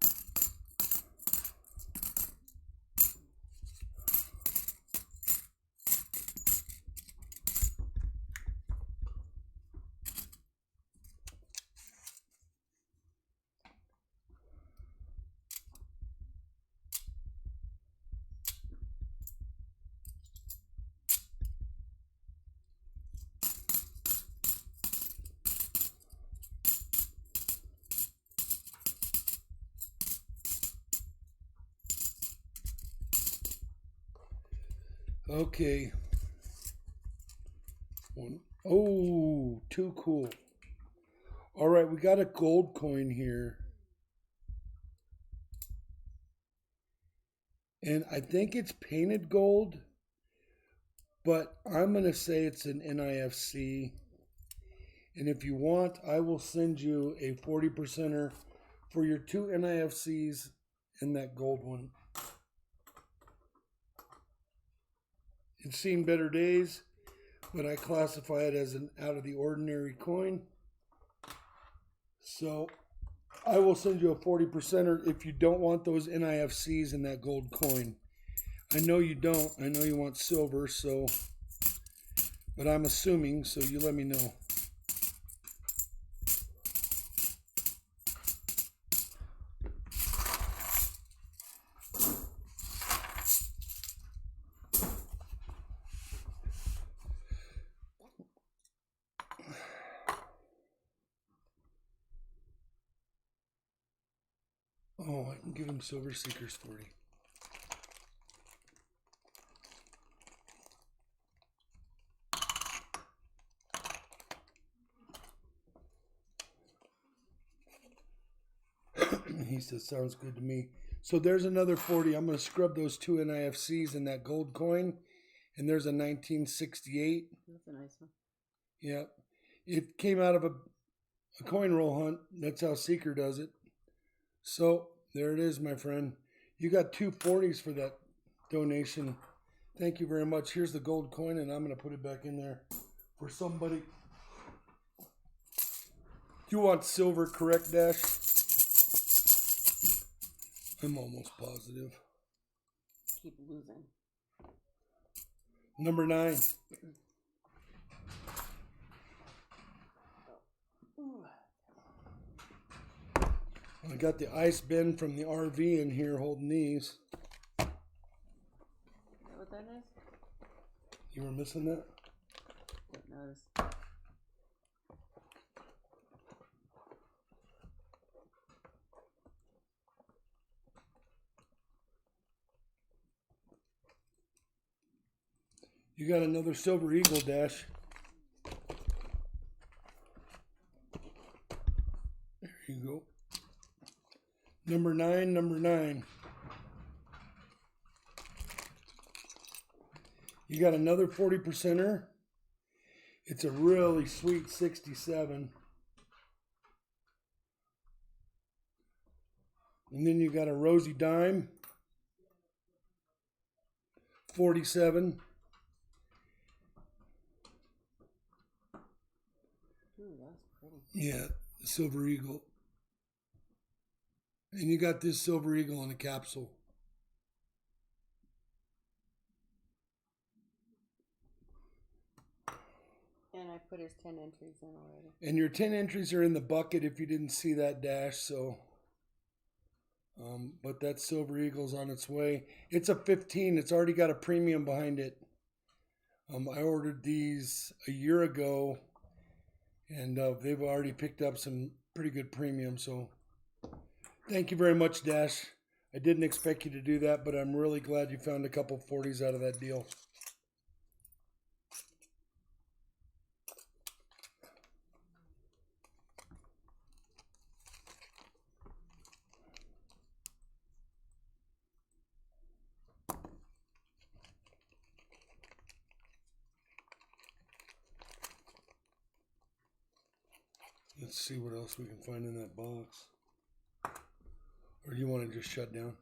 Okay. One. Oh, too cool. All right, we got a gold coin here. And I think it's painted gold, but I'm going to say it's an NIFC. And if you want, I will send you a 40%er for your 2 NIFCs and that gold one. It's seen better days, but I classify it as an out of the ordinary coin. So I will send you a 40%er if you don't want those NIFCs and that gold coin. I know you don't. I know you want silver, so, but I'm assuming, so you let me know. Oh, I can give him Silver Seekers 40. He says, sounds good to me. So there's another 40. I'm going to scrub those 2 NIFCs and that gold coin. And there's a 1968. That's a nice one. Yep. It came out of a coin roll hunt. That's how Seeker does it. So there it is, my friend. You got 2 40s for that donation. Thank you very much. Here's the gold coin, and I'm going to put it back in there for somebody. You want silver, correct, Dash? I'm almost positive. Keep losing. Number 9. I got the ice bin from the RV in here holding these. Is that what that is? You were missing that? Didn't notice. You got another Silver Eagle, Dash. There you go. Number 9, number 9. You got another 40%er. It's a really sweet 67. And then you got a Rosy Dime, 47. Ooh, that's pretty. Yeah, the Silver Eagle. And you got this Silver Eagle in a capsule. And I put his 10 entries in already. And your 10 entries are in the bucket if you didn't see that, Dash. So, but that Silver Eagle's on its way. It's a 15. It's already got a premium behind it. I ordered these a year ago, and they've already picked up some pretty good premium. So, thank you very much, Dash. I didn't expect you to do that, but I'm really glad you found a couple 40s out of that deal. Let's see what else we can find in that box. Or do you want to just shut down?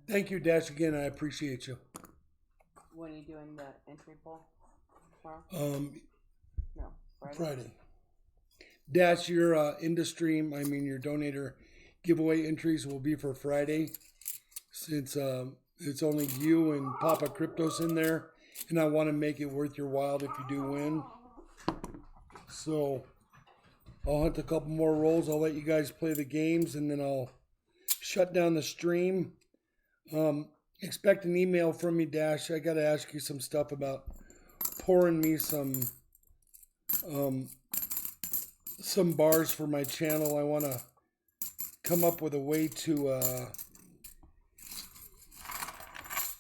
Thank you, Dash, again. I appreciate you. When are you doing the entry poll? Tomorrow? No, Friday. Dash, your your donator giveaway entries will be for Friday. Since it's only you and Papa Cryptos in there. And I want to make it worth your while if you do win. So I'll hunt a couple more rolls. I'll let you guys play the games, and then I'll shut down the stream. Expect an email from me, Dash. I got to ask you some stuff about pouring me some bars for my channel. I want to come up with a way to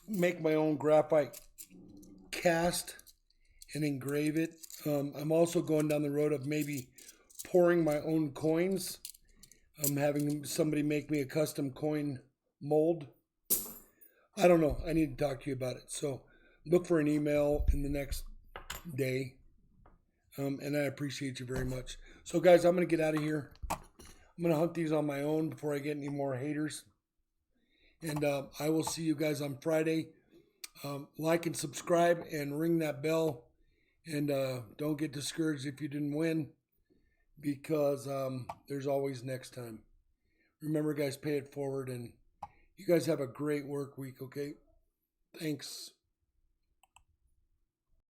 make my own graphite cast and engrave it. I'm also going down the road of maybe pouring my own coins. I'm having somebody make me a custom coin mold. I don't know. I need to talk to you about it. So look for an email in the next day. And I appreciate you very much. So guys, I'm going to get out of here. I'm going to hunt these on my own before I get any more haters. And I will see you guys on Friday. Like and subscribe and ring that bell. And don't get discouraged if you didn't win, because there's always next time. Remember, guys, pay it forward, and you guys have a great work week, okay? Thanks.